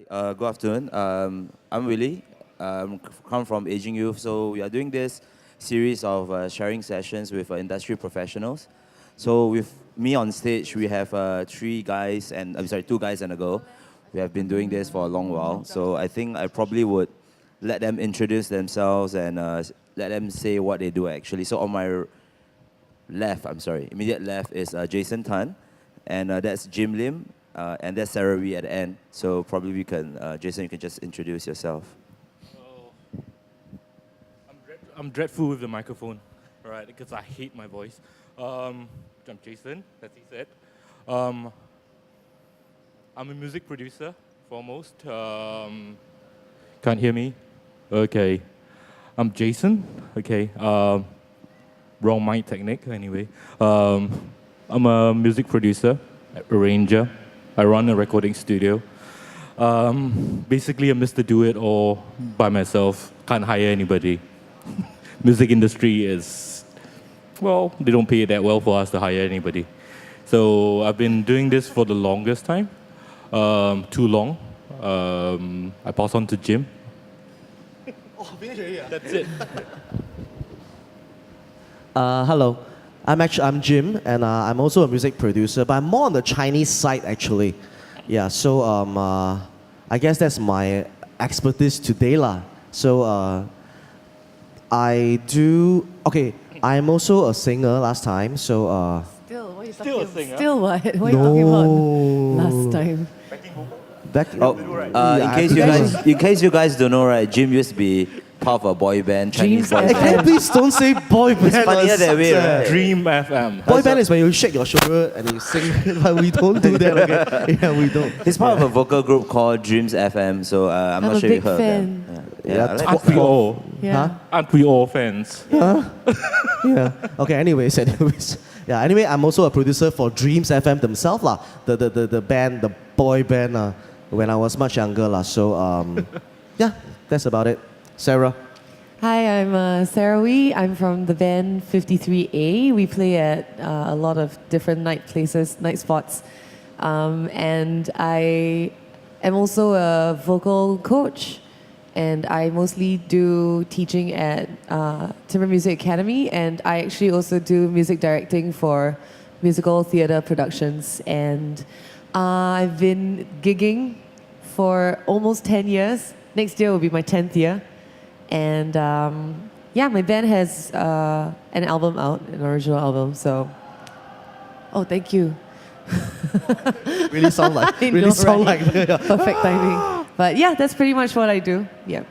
Good afternoon. I'm Willie. Come from Aging Youth. So we are doing this series of sharing sessions with industry professionals. So with me on stage, we have three guys and I'm sorry, two guys and a girl. We have been doing this for a long while. So I think I probably would let them introduce themselves and let them say what they do actually. So on my left, immediate left is Jason Tan, and that's Jim Lim, and that's Sarah Wee at the end. So probably we can, Jason, you can just introduce yourself. Oh, I'm dreadful with the microphone, right? Because I hate my voice. I'm Jason, as he said. Um, I'm a music producer, foremost. Can't hear me? Okay. I'm Jason. Okay. Wrong mic technique, anyway. I'm a music producer, arranger. I run a recording studio. Basically, I'm Mr. Do It All by myself. Can't hire anybody. Music industry is, well, they don't pay it that well for us to hire anybody. So I've been doing this for the longest time. Too long. I pass on to Jim. Oh, finish already. That's it. Hello, I'm Jim, and I'm also a music producer, but I'm more on the Chinese side actually. Yeah, so I guess that's my expertise today lah. So I do okay. I'm also a singer last time. So Still, what are you Still talking a singer? Still what? What are you talking about? Last time. back Oh, in case you guys don't know, right? Jim used to be part of a boy band, Chinese Dreams boy FM. Hey, band. please don't say boy band. funnier that way, right? Dream FM. Boy band is when you shake your shoulder and you sing, but we don't do that. Okay? Yeah, we don't. He's part of a vocal group called Dreams FM. So I'm not I'm a sure if you big heard fan. of them. Yeah, I like Aren't we all? Yeah. Huh? Aren't we all fans? Yeah. Okay. Anyways. Yeah. Anyway, I'm also a producer for Dreams FM themselves lah. The band, the boy band. When I was much younger lah. So yeah, that's about it. Sarah. Hi, I'm Sarah Wee. I'm from the band 53A. We play at a lot of different night places, night spots. And I am also a vocal coach. And I mostly do teaching at Timber Music Academy. And I actually also do music directing for musical theatre productions. And I've been gigging for almost 10 years. Next year will be my 10th year. And yeah, my band has an album out, an original album. So, oh, thank you. Really sound like. I really know, sound right? like. Yeah. Perfect timing. But yeah, that's pretty much what I do. Yeah.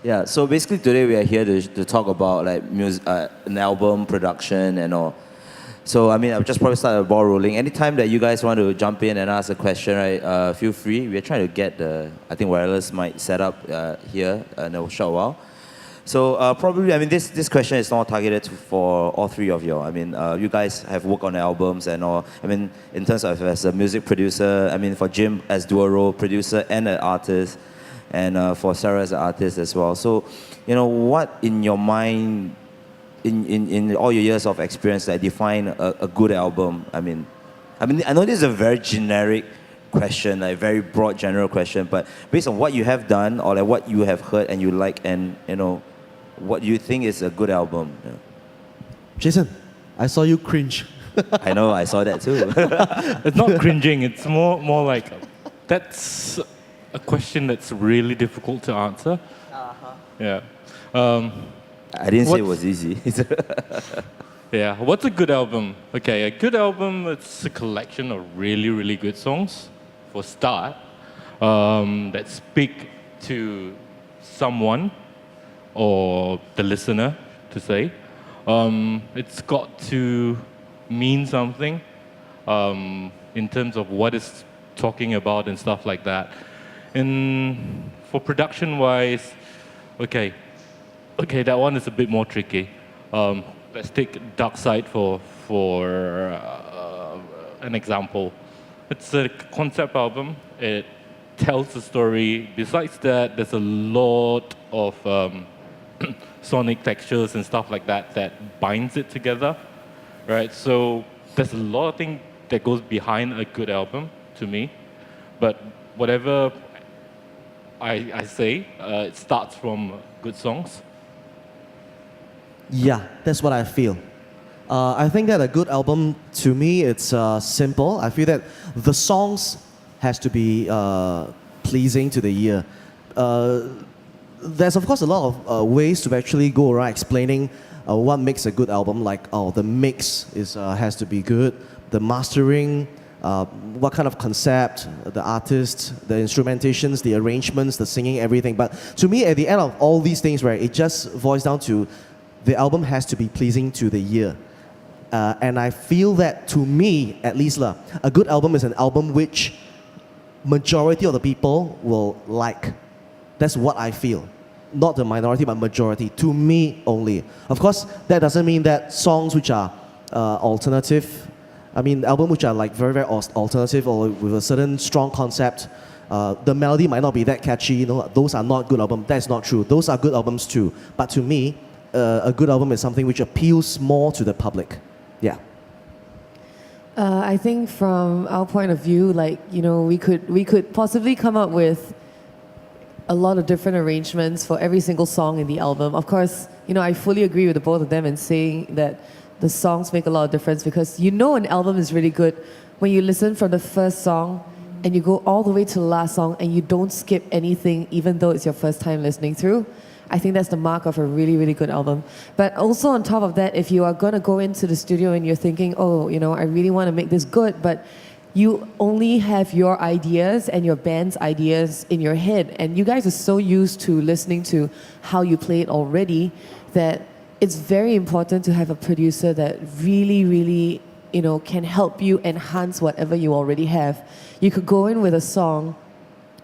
Yeah, so basically today we are here to talk about like music, an album production and all. So I mean, I'll just probably start the ball rolling. Anytime that you guys want to jump in and ask a question, right, feel free. We're trying to get the, I think, wireless mic set up here in a short while. So probably, I mean, this question is not targeted for all three of you. I mean, you guys have worked on albums and all. I mean, in terms of as a music producer, I mean, for Jim as dual role, producer and an artist, and for Sarah as an artist as well. So, you know, what in your mind, in all your years of experience that define a good album? I mean, I know this is a very generic question, like very broad general question, but based on what you have done or like what you have heard and you like, and you know, what you think is a good album? Yeah. Jason, I saw you cringe. I know, I saw that too. It's not cringing. It's more like that's a question that's really difficult to answer. Yeah. I didn't say it was easy. Yeah. What's a good album? Okay, a good album, it's a collection of really, really good songs, for a start, that speak to someone or the listener, to say. It's got to mean something in terms of what it's talking about and stuff like that. And for production-wise, okay, that one is a bit more tricky. Let's take Dark Side for an example. It's a concept album. It tells a story. Besides that, there's a lot of sonic textures and stuff like that that binds it together, right? So there's a lot of things that goes behind a good album to me. But whatever I say it starts from good songs. Yeah, that's what I feel. I think that a good album, to me, it's simple. I feel that the songs has to be pleasing to the ear. There's of course a lot of ways to actually go around explaining what makes a good album. Like, the mix has to be good, the mastering, what kind of concept, the artist, the instrumentations, the arrangements, the singing, everything. But to me, at the end of all these things, right, it just boils down to the album has to be pleasing to the ear. And I feel that, to me, at least, a good album is an album which majority of the people will like. That's what I feel. Not the minority, but majority. To me only. Of course, that doesn't mean that songs which are alternative, albums which are like very, very alternative or with a certain strong concept, the melody might not be that catchy. Those are not good albums. That's not true. Those are good albums too. But to me, a good album is something which appeals more to the public. Yeah. I think from our point of view, we could possibly come up with a lot of different arrangements for every single song in the album. Of course, I fully agree with the both of them in saying that the songs make a lot of difference, because an album is really good when you listen from the first song and you go all the way to the last song and you don't skip anything, even though it's your first time listening through. I think that's the mark of a really, really good album. But also on top of that, if you are going to go into the studio and you're thinking, I really want to make this good, but you only have your ideas and your band's ideas in your head, and you guys are so used to listening to how you play it already, that it's very important to have a producer that really, really, can help you enhance whatever you already have. You could go in with a song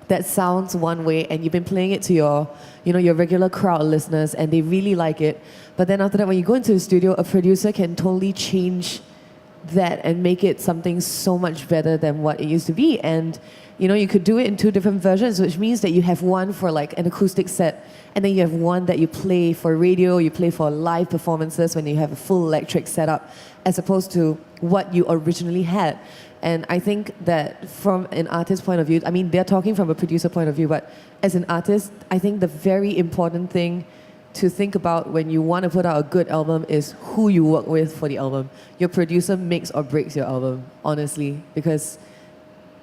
that sounds one way and you've been playing it to your regular crowd of listeners and they really like it. But then after that, when you go into the studio, a producer can totally change that and make it something so much better than what it used to be. And you could do it in two different versions, which means that you have one for like an acoustic set, and then you have one that you play for radio, you play for live performances when you have a full electric setup, as opposed to what you originally had. And I think that from an artist's point of view, they're talking from a producer point of view, but as an artist, I think the very important thing to think about when you want to put out a good album is who you work with for the album. Your producer makes or breaks your album, honestly, because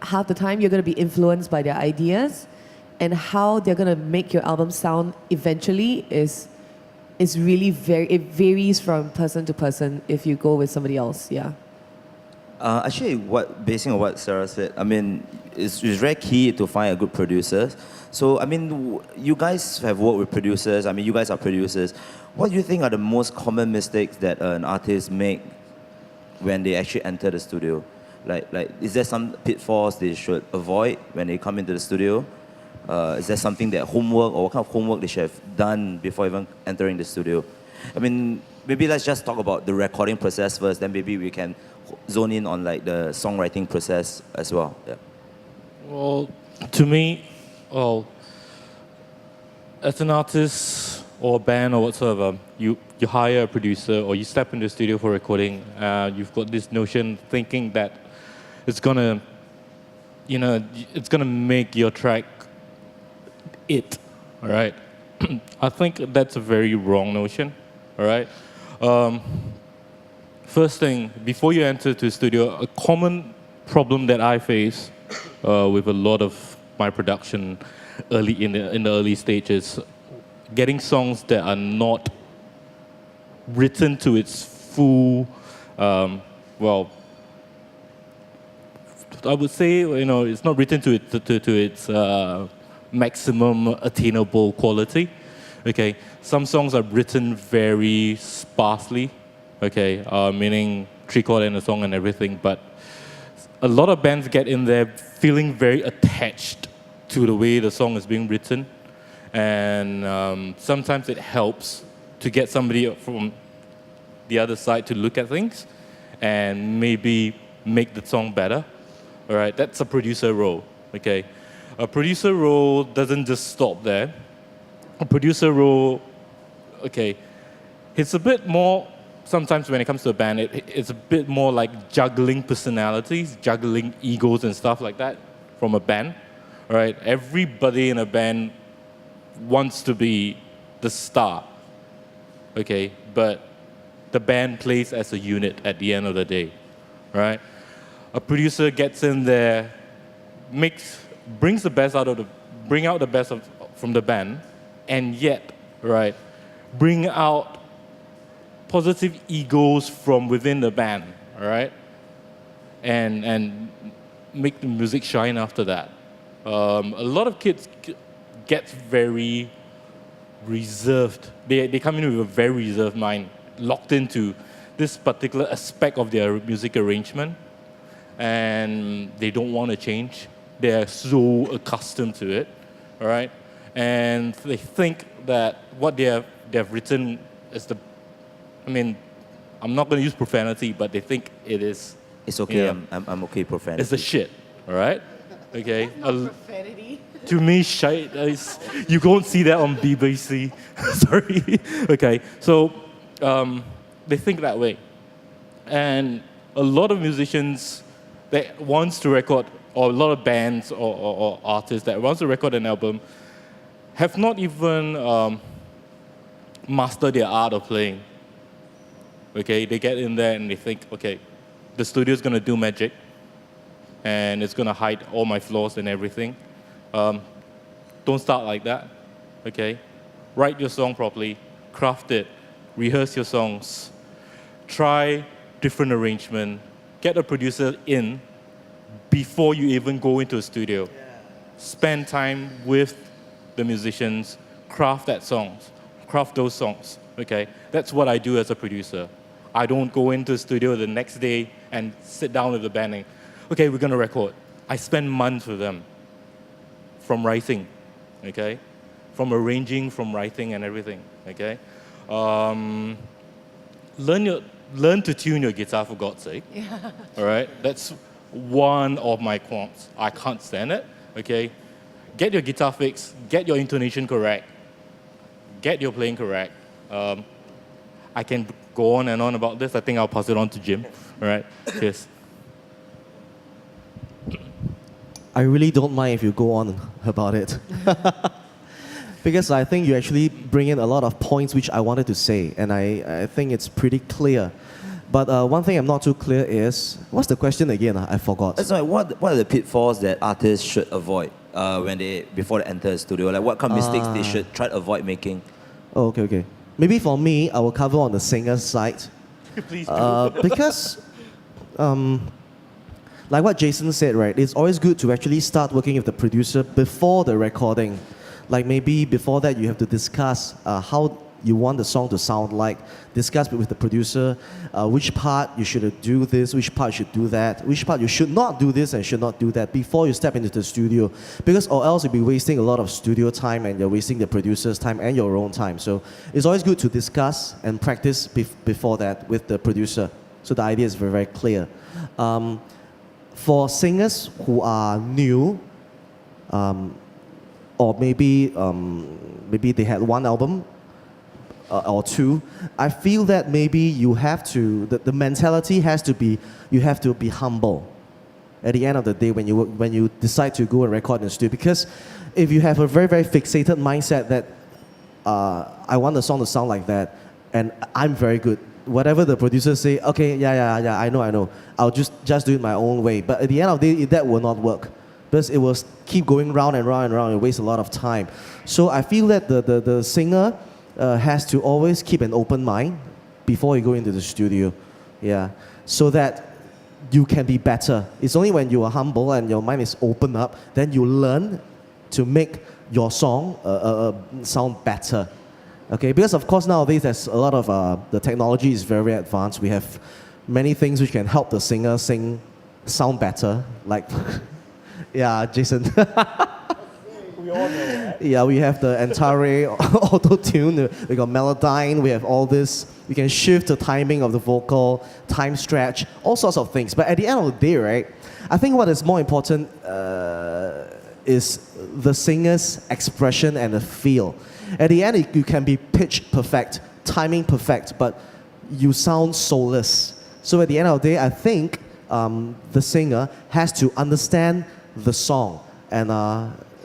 half the time you're going to be influenced by their ideas, and how they're going to make your album sound eventually is really it varies from person to person if you go with somebody else. Yeah. Actually, basing on what Sarah said, it's very key to find a good producer. So, you guys have worked with producers. You guys are producers. What do you think are the most common mistakes that an artist make when they actually enter the studio? Like, is there some pitfalls they should avoid when they come into the studio? Is there something that homework, or what kind of homework they should have done before even entering the studio? Maybe let's just talk about the recording process first, then maybe we can zone in on like the songwriting process as well. Yeah. Well, to me, as an artist or a band or whatsoever, you hire a producer or you step into the studio for recording. You've got this notion thinking that it's gonna make your track it. All right. I think that's a very wrong notion. All right. First thing, before you enter to the studio, a common problem that I face with a lot of my production early in the early stages, getting songs that are not written to its full, I would say, it's not written to its maximum attainable quality. Okay, some songs are written very sparsely. Okay, meaning 3/4 in a song and everything, but a lot of bands get in there feeling very attached to the way the song is being written, and sometimes it helps to get somebody from the other side to look at things and maybe make the song better. All right, that's a producer role. Okay, a producer role doesn't just stop there. A producer role, okay, it's a bit more. Sometimes when it comes to a band, it's a bit more like juggling personalities, juggling egos and stuff like that from a band, right? Everybody in a band wants to be the star, okay? But the band plays as a unit at the end of the day, right? A producer gets in there, brings the best bring out the best from the band, and yet, right, bring out positive egos from within the band, all right? And make the music shine after that. A lot of kids get very reserved. They come in with a very reserved mind, locked into this particular aspect of their music arrangement, and they don't want to change. They're so accustomed to it, all right? And they think that what they have written is I'm not going to use profanity, but they think it is. It's okay. Yeah. I'm okay. Profanity. It's the shit, all right? Okay. Profanity. To me, shite is, you won't see that on BBC. Sorry. Okay. So they think that way, and a lot of musicians that wants to record, or a lot of bands or artists that wants to record an album, have not even mastered their art of playing. Okay, they get in there and they think, okay, the studio's gonna do magic, and it's gonna hide all my flaws and everything. Don't start like that, okay? Write your song properly, craft it, rehearse your songs, try different arrangement, get a producer in before you even go into a studio. Spend time with the musicians, craft those songs, okay? That's what I do as a producer. I don't go into the studio the next day and sit down with the band and, okay, we're gonna record. I spend months with them, from writing, okay? From arranging, from writing and everything, okay? Learn to tune your guitar, for God's sake, all right? That's one of my qualms. I can't stand it, okay? Get your guitar fixed, get your intonation correct, get your playing correct. I can go on and on about this. I think I'll pass it on to Jim. All right, cheers. I really don't mind if you go on about it. Because I think you actually bring in a lot of points which I wanted to say, and I think it's pretty clear. But one thing I'm not too clear is, what's the question again? I forgot. That's right. What are the pitfalls that artists should avoid before they enter a studio? Like what kind of mistakes they should try to avoid making? Oh, okay. Maybe for me, I will cover on the singer's side. Please do. Because, like what Jason said, right, it's always good to actually start working with the producer before the recording. Like maybe before that, you have to discuss how you want the song to sound like, discuss with the producer which part you should do this, which part you should do that, which part you should not do this and should not do that before you step into the studio. Because or else you'll be wasting a lot of studio time and you're wasting the producer's time and your own time. So it's always good to discuss and practice before that with the producer. So the idea is very, very clear. For singers who are new, or maybe they had one album, or two, I feel that maybe you have to, the mentality has to be, you have to be humble at the end of the day when you decide to go and record in the studio. Because if you have a very, very fixated mindset that I want the song to sound like that, and I'm very good, whatever the producers say, okay, yeah, I know, I'll just do it my own way. But at the end of the day, that will not work. Because it will keep going round and round and round and waste a lot of time. So I feel that the singer has to always keep an open mind before you go into the studio, so that you can be better. It's only when you are humble and your mind is open up, then you learn to make your song sound better. Okay, because of course nowadays there's a lot of the technology is very advanced. We have many things which can help the singer sound better, like yeah, Jason. We all know that. Yeah, we have the entire auto-tune, we got Melodyne, we have all this. We can shift the timing of the vocal, time stretch, all sorts of things. But at the end of the day, right, I think what is more important is the singer's expression and the feel. At the end, you can be pitch perfect, timing perfect, but you sound soulless. So at the end of the day, I think the singer has to understand the song, and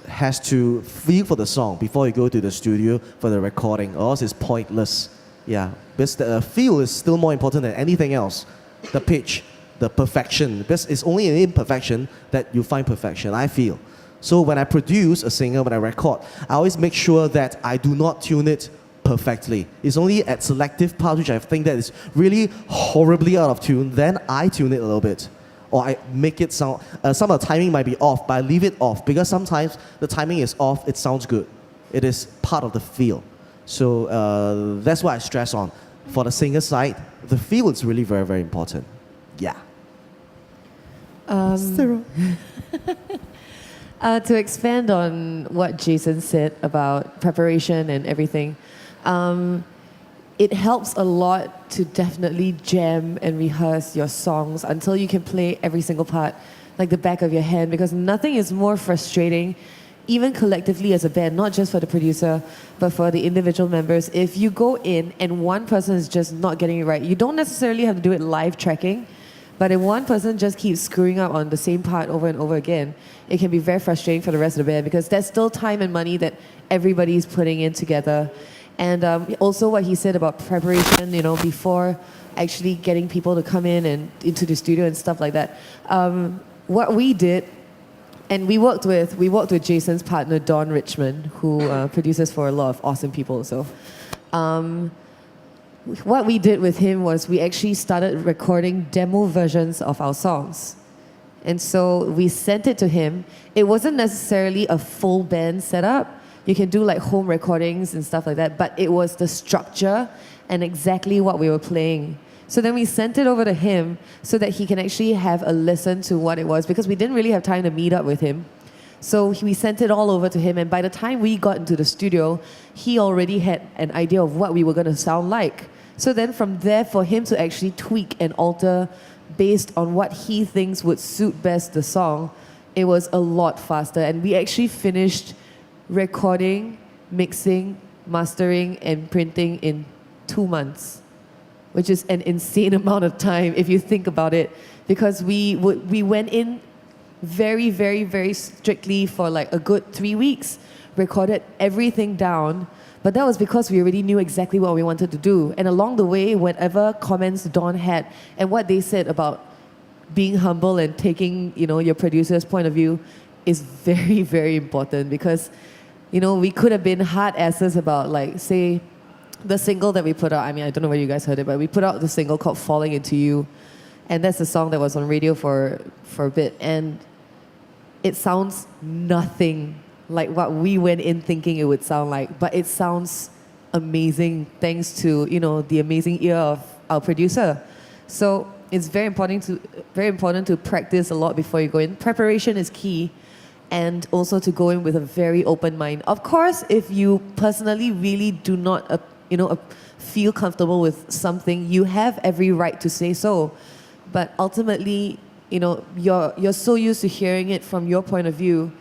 has to feel for the song before you go to the studio for the recording, or else it's pointless. Yeah, because the feel is still more important than anything else. The pitch, the perfection, because it's only in imperfection that you find perfection, I feel. So when I produce a singer, when I record, I always make sure that I do not tune it perfectly. It's only at selective parts which I think that is really horribly out of tune, then I tune it a little bit. Or I make it sound, some of the timing might be off, but I leave it off because sometimes the timing is off, it sounds good. It is part of the feel. So that's what I stress on. For the singer side, the feel is really very, very important. Yeah. To expand on what Jason said about preparation and everything, it helps a lot to definitely jam and rehearse your songs until you can play every single part like the back of your hand, because nothing is more frustrating, even collectively as a band, not just for the producer, but for the individual members. If you go in and one person is just not getting it right, you don't necessarily have to do it live tracking, but if one person just keeps screwing up on the same part over and over again, it can be very frustrating for the rest of the band, because there's still time and money that everybody's putting in together. And also what he said about preparation, before actually getting people to come in and into the studio and stuff like that. What we did, and we worked with Jason's partner, Don Richmond, who produces for a lot of awesome people. So what we did with him was we actually started recording demo versions of our songs. And so we sent it to him. It wasn't necessarily a full band setup. You can do like home recordings and stuff like that, but it was the structure and exactly what we were playing. So then we sent it over to him so that he can actually have a listen to what it was, because we didn't really have time to meet up with him. So we sent it all over to him, and by the time we got into the studio, he already had an idea of what we were going to sound like. So then from there, for him to actually tweak and alter based on what he thinks would suit best the song, it was a lot faster. And we actually finished recording, mixing, mastering, and printing in 2 months, which is an insane amount of time if you think about it, because we went in very, very, very strictly for like a good 3 weeks, recorded everything down, but that was because we already knew exactly what we wanted to do. And along the way, whatever comments Don had and what they said about being humble and taking, your producer's point of view is very, very important, because we could have been hard asses about, like, say, the single that we put out. I mean, I don't know whether you guys heard it, but we put out the single called Falling Into You. And that's a song that was on radio for a bit. And it sounds nothing like what we went in thinking it would sound like. But it sounds amazing thanks to, the amazing ear of our producer. So it's very important to practice a lot before you go in. Preparation is key. And also to go in with a very open mind. Of course, if you personally really do not, feel comfortable with something, you have every right to say so. But ultimately, you're so used to hearing it from your point of view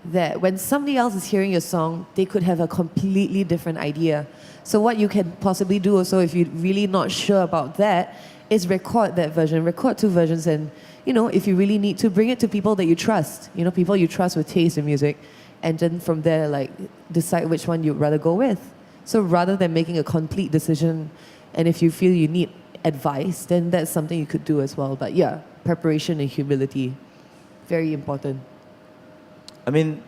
that when somebody else is hearing your song, they could have a completely different idea. So what you can possibly do also, if you're really not sure about that, is record that version, record 2 versions, and if you really need to, bring it to people that you trust, people you trust with taste in music, and then from there, like, decide which one you'd rather go with. So rather than making a complete decision, and if you feel you need advice, then that's something you could do as well. But yeah, preparation and humility, very important. I mean,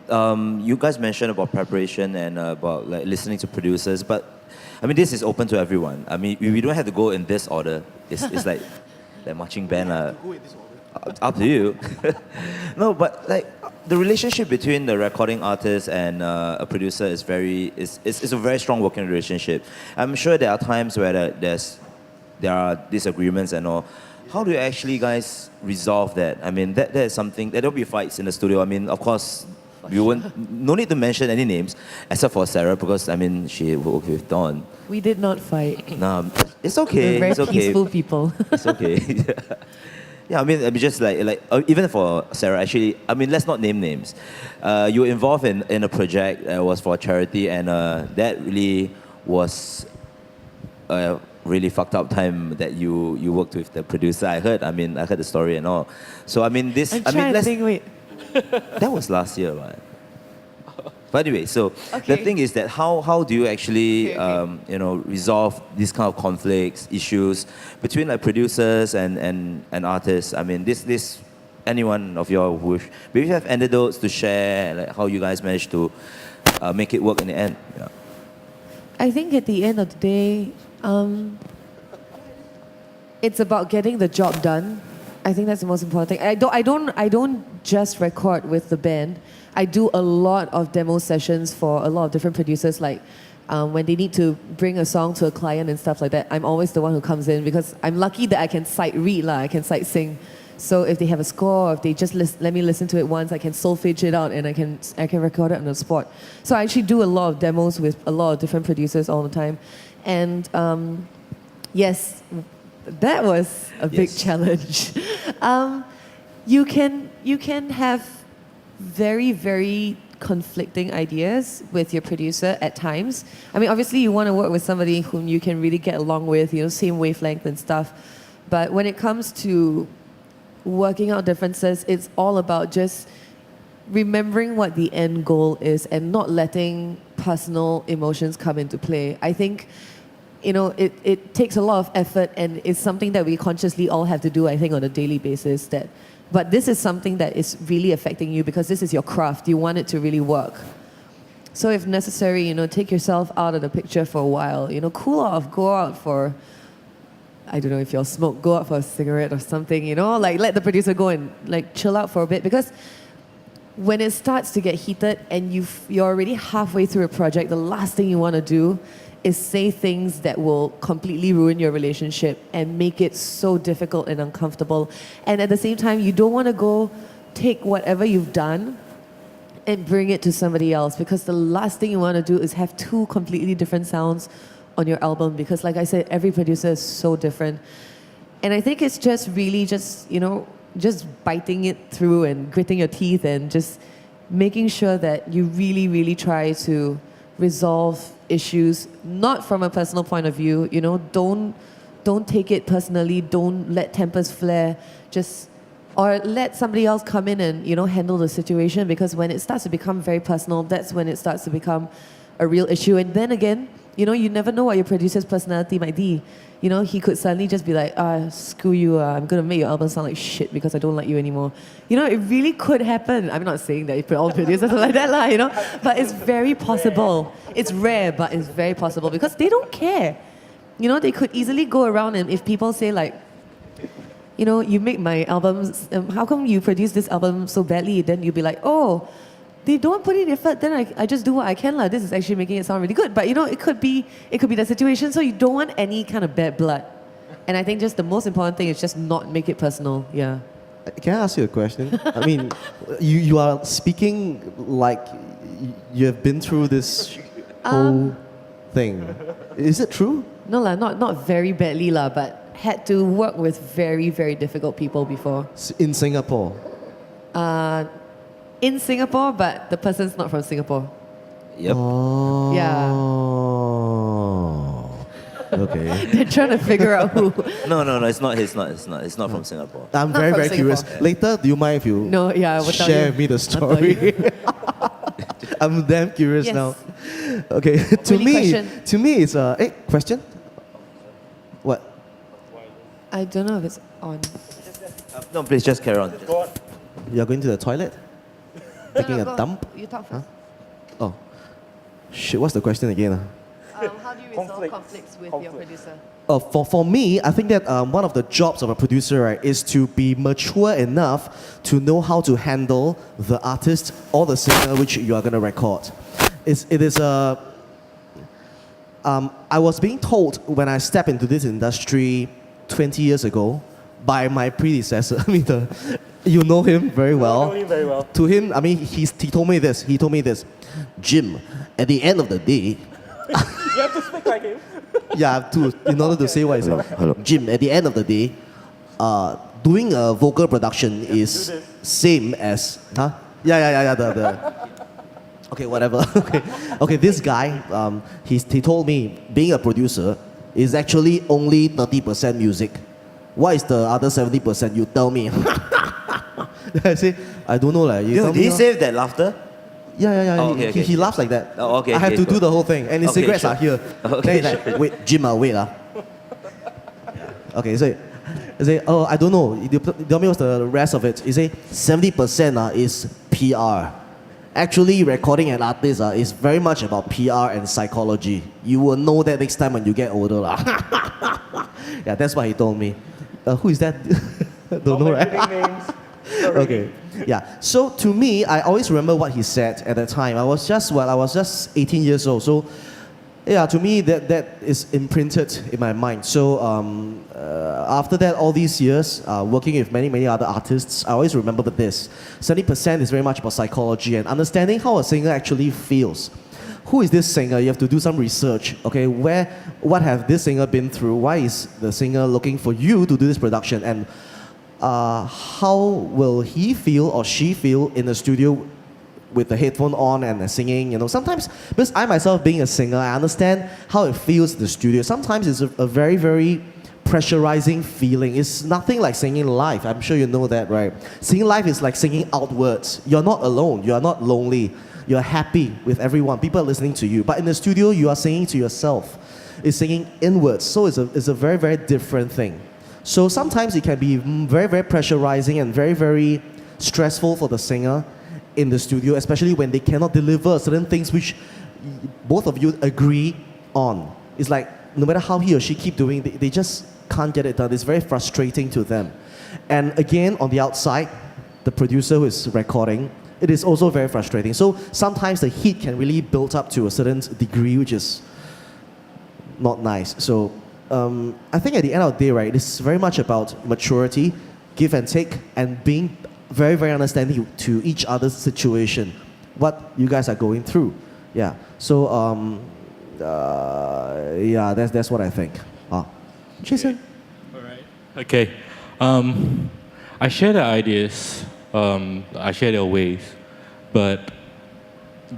you guys mentioned about preparation and about like listening to producers, but I mean, this is open to everyone. I mean, we don't have to go in this order. It's like marching band. Up to you. No, but like the relationship between the recording artist and a producer is it's a very strong working relationship. I'm sure there are times where there are disagreements and all. How do you actually guys resolve that? I mean, that is something. There'll be fights in the studio. I mean, of course, no need to mention any names except for Sarah, because I mean she worked with Don. We did not fight. No, it's okay. We're very it's okay. peaceful people. It's okay. Yeah, I mean, just like even for Sarah, actually, I mean, let's not name names. You were involved in a project that was for charity, and that really was a really fucked up time that you worked with the producer. I heard the story and all. So I mean, I'm trying to think. Wait, That was last year, right? But anyway, so the Okay. thing is that how do you actually Okay. resolve these kind of conflicts, issues between like producers and artists? I mean, this anyone of your wish, maybe you have anecdotes to share, like how you guys managed to make it work in the end. Yeah. I think at the end of the day, it's about getting the job done. I think that's the most important thing. I don't just record with the band. I do a lot of demo sessions for a lot of different producers. Like when they need to bring a song to a client and stuff like that, I'm always the one who comes in because I'm lucky that I can sight read I can sight sing. So if they have a score, or if they just let me listen to it once, I can solfege it out and I can record it on the spot. So I actually do a lot of demos with a lot of different producers all the time, and yes, that was a big Yes. challenge. You can have very conflicting ideas with your producer at times. I mean, obviously you want to work with somebody whom you can really get along with, same wavelength and stuff. But when it comes to working out differences, it's all about just remembering what the end goal is and not letting personal emotions come into play. I think, it takes a lot of effort and it's something that we consciously all have to do, I think, on a daily basis. But this is something that is really affecting you because this is your craft. You want it to really work. So if necessary, take yourself out of the picture for a while. Cool off, go out for, I don't know if you'll smoke, go out for a cigarette or something, like let the producer go and like chill out for a bit, because when it starts to get heated and you're already halfway through a project, the last thing you want to do is say things that will completely ruin your relationship and make it so difficult and uncomfortable. And at the same time, you don't want to go take whatever you've done and bring it to somebody else, because the last thing you want to do is have two completely different sounds on your album, because like I said, every producer is so different. And I think it's just really just biting it through and gritting your teeth and just making sure that you really try to resolve issues, not from a personal point of view. Don't take it personally, don't let tempers flare, or let somebody else come in and handle the situation, because when it starts to become very personal, that's when it starts to become a real issue. And then again, you never know what your producer's personality might be. He could suddenly just be like, screw you, I'm going to make your album sound like shit because I don't like you anymore. It really could happen. I'm not saying that all producers are like that, but it's very possible. It's rare, but it's very possible because they don't care. They could easily go around, and if people say like, you make my albums, how come you produce this album so badly? Then you'll be like, oh, they don't put in effort, then I just do what I can. This is actually making it sound really good. But it could be the situation, so you don't want any kind of bad blood. And I think just the most important thing is just not make it personal. Yeah. Can I ask you a question? I mean, you are speaking like you have been through this whole thing. Is it true? No, not very badly, but had to work with very difficult people before. In Singapore? In Singapore, but the person's not from Singapore. Yep. Oh. Yeah. Okay. They're trying to figure out who. No, it's not. It's not from Singapore. I'm Not very, from very curious. Singapore. Later, do you mind if you No, yeah, I will tell share you. with me the I'll tell you. story? I'm damn curious Yes. now. Okay, Really question? to me, it's a question. What? I don't know if it's on. No, please just carry on. You're going to the toilet? Taking No, a go. dump? You talk first. Oh, shit! What's the question again? How do you resolve conflicts with your producer? For me, I think that one of the jobs of a producer, right, is to be mature enough to know how to handle the artist or the singer which you are going to record. It is a. I was being told when I stepped into this industry 20 years ago by my predecessor. I mean, you know him very well. I know him very well. To him, I mean, he told me this. He told me this, Jim. At the end of the day, You have to speak like him. yeah, in order to say what he said. Hello. Jim, at the end of the day, doing a vocal production is do this. same as, huh? Yeah, okay, whatever. Okay, this guy, he told me being a producer is actually only 30% music. What is the other 70%? You tell me. I say, I don't know. Like, you Yo, tell did me he lor. save that laughter? Yeah. Oh, okay, he okay. laughs like that. Oh, okay, I have okay, to do cool. the whole thing. And his Okay, cigarettes sure. are here. Okay, Then he's like, wait, Jim, wait. Okay, so he say, oh, I don't know. You tell me what's the rest of it. He say, 70% is PR. Actually, recording an artist is very much about PR and psychology. You will know that next time when you get older. lah. Yeah, that's what he told me. Who is that? Don't know, right? names. Okay. Yeah. So to me, I always remember what he said at that time. I was just 18 years old. So yeah, to me that is imprinted in my mind. So after that, all these years working with many other artists, I always remember this. 70% is very much about psychology and understanding how a singer actually feels. Who is this singer? You have to do some research. Okay, what have this singer been through? Why is the singer looking for you to do this production? And how will he feel or she feel in the studio with the headphone on and singing? You know, sometimes, because I myself being a singer, I understand how it feels in the studio. Sometimes it's a very pressurizing feeling. It's nothing like singing live. I'm sure you know that, right? Singing live is like singing outwards. You're not alone. You are not lonely. You're happy with everyone. People are listening to you. But in the studio, you are singing to yourself. It's singing inwards. So it's a very different thing. So sometimes it can be very pressurizing and very stressful for the singer in the studio, especially when they cannot deliver certain things which both of you agree on. It's like no matter how he or she keep doing, they just can't get it done. It's very frustrating to them. And again, on the outside, the producer who is recording, it is also very frustrating. So sometimes the heat can really build up to a certain degree, which is not nice. So I think at the end of the day, right, it's very much about maturity, give and take, and being very understanding to each other's situation, what you guys are going through. Yeah. So yeah, that's what I think. Jason. All right. Okay. I share their ideas. I share their ways, but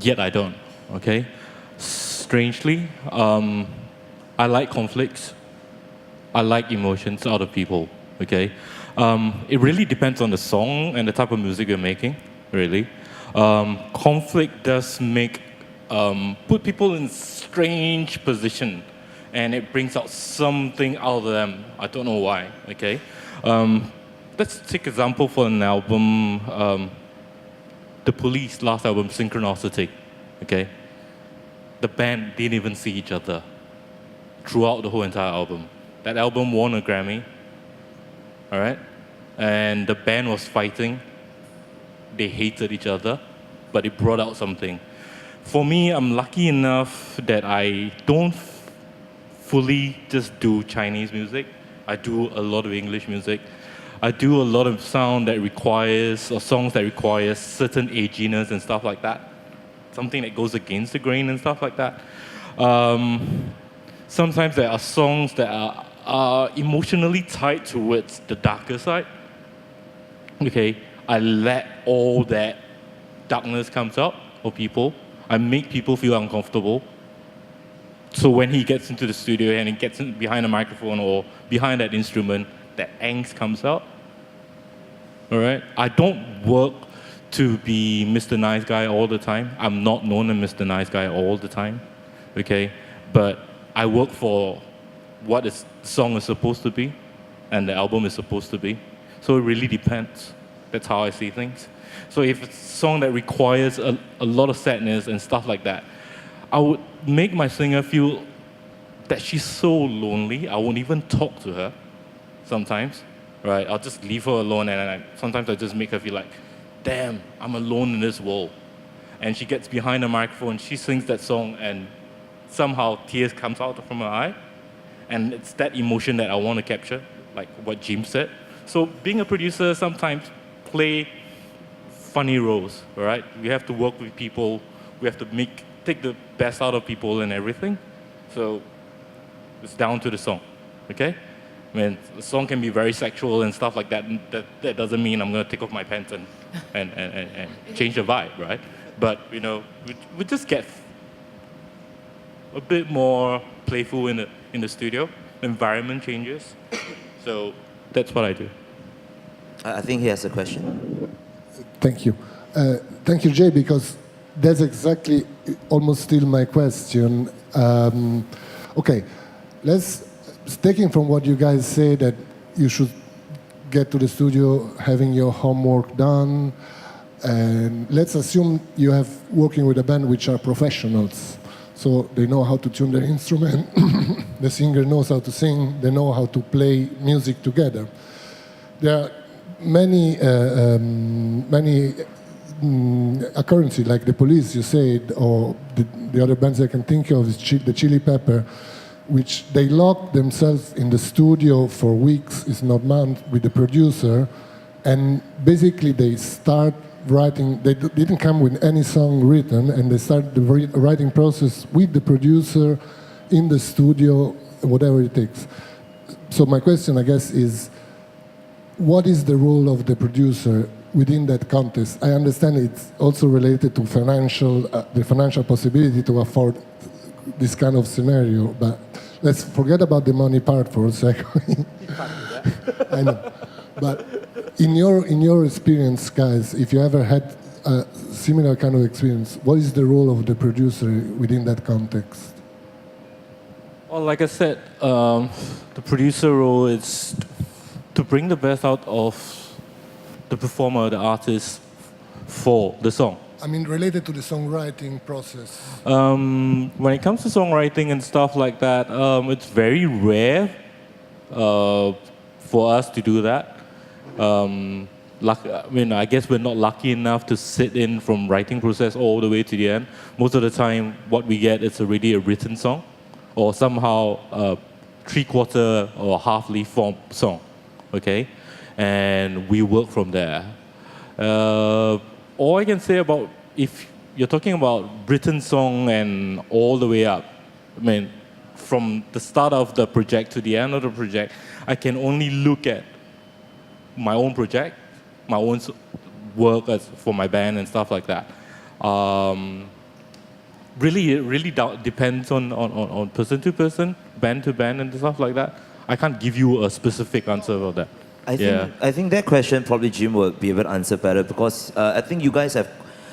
yet I don't. Okay. Strangely, I like conflicts. I like emotions out of people. Okay. It really depends on the song and the type of music you're making. Really, conflict does make put people in strange position, and it brings out something out of them. I don't know why. Okay. Let's take example for an album, The Police last album, Synchronicity. Okay. The band didn't even see each other throughout the whole entire album. That album won a Grammy. All right, and the band was fighting. They hated each other, but it brought out something. For me, I'm lucky enough that I don't fully just do Chinese music. I do a lot of English music. I do a lot of sound that requires, or songs that requires certain edginess and stuff like that. Something that goes against the grain and stuff like that. Sometimes there are songs that are emotionally tied towards the darker side. Okay, I let all that darkness comes out of people. I make people feel uncomfortable. So when he gets into the studio and he gets behind a microphone or behind that instrument, that angst comes out. All right, I don't work to be Mr. Nice Guy all the time. I'm not known as Mr. Nice Guy all the time. Okay, but I work for what the song is supposed to be and the album is supposed to be. So it really depends. That's how I see things. So if it's a song that requires a lot of sadness and stuff like that, I would make my singer feel that she's so lonely, I won't even talk to her sometimes, right? I'll just leave her alone and sometimes I just make her feel like, damn, I'm alone in this world. And she gets behind the microphone, she sings that song and somehow tears comes out from her eye. And it's that emotion that I want to capture, like what Jim said. So being a producer, sometimes play funny roles, all right? We have to work with people. We have to take the best out of people and everything. So it's down to the song, okay? I mean, the song can be very sexual and stuff like that. And that doesn't mean I'm going to take off my pants and change the vibe, right? But, you know, we just get a bit more playful in the studio. The environment changes. So that's what I do. I think he has a question. Thank you. Thank you, Jay, because that's exactly almost still my question. Okay, let's, taking from what you guys say that you should get to the studio having your homework done, and let's assume you have working with a band which are professionals. So they know how to tune their instrument, the singer knows how to sing, they know how to play music together. There are many occurrences, like the Police, you said, or the other bands I can think of is the Chili Pepper, which they lock themselves in the studio for weeks, if not months, with the producer, and basically they start writing. They didn't come with any song written, and they start the writing process with the producer in the studio, whatever it takes. So my question, I guess, is what is the role of the producer within that context? I understand it's also related to the financial possibility to afford this kind of scenario, but let's forget about the money part for a second. I know. But in your experience, guys, if you ever had a similar kind of experience, what is the role of the producer within that context? Well, like I said, the producer role is to bring the best out of the performer, the artist, for the song. I mean, related to the songwriting process. When it comes to songwriting and stuff like that, it's very rare for us to do that. I guess we're not lucky enough to sit in from writing process all the way to the end. Most of the time, what we get is already a written song, or somehow a three-quarter or half-leaf form song, okay? And we work from there. All I can say about, if you're talking about written song and all the way up, I mean, from the start of the project to the end of the project, I can only look at my own project, my own work for my band and stuff like that. It really depends on person to person, band to band and stuff like that. I can't give you a specific answer about that. I think that question probably Jim will be able to answer better, because I think you guys have,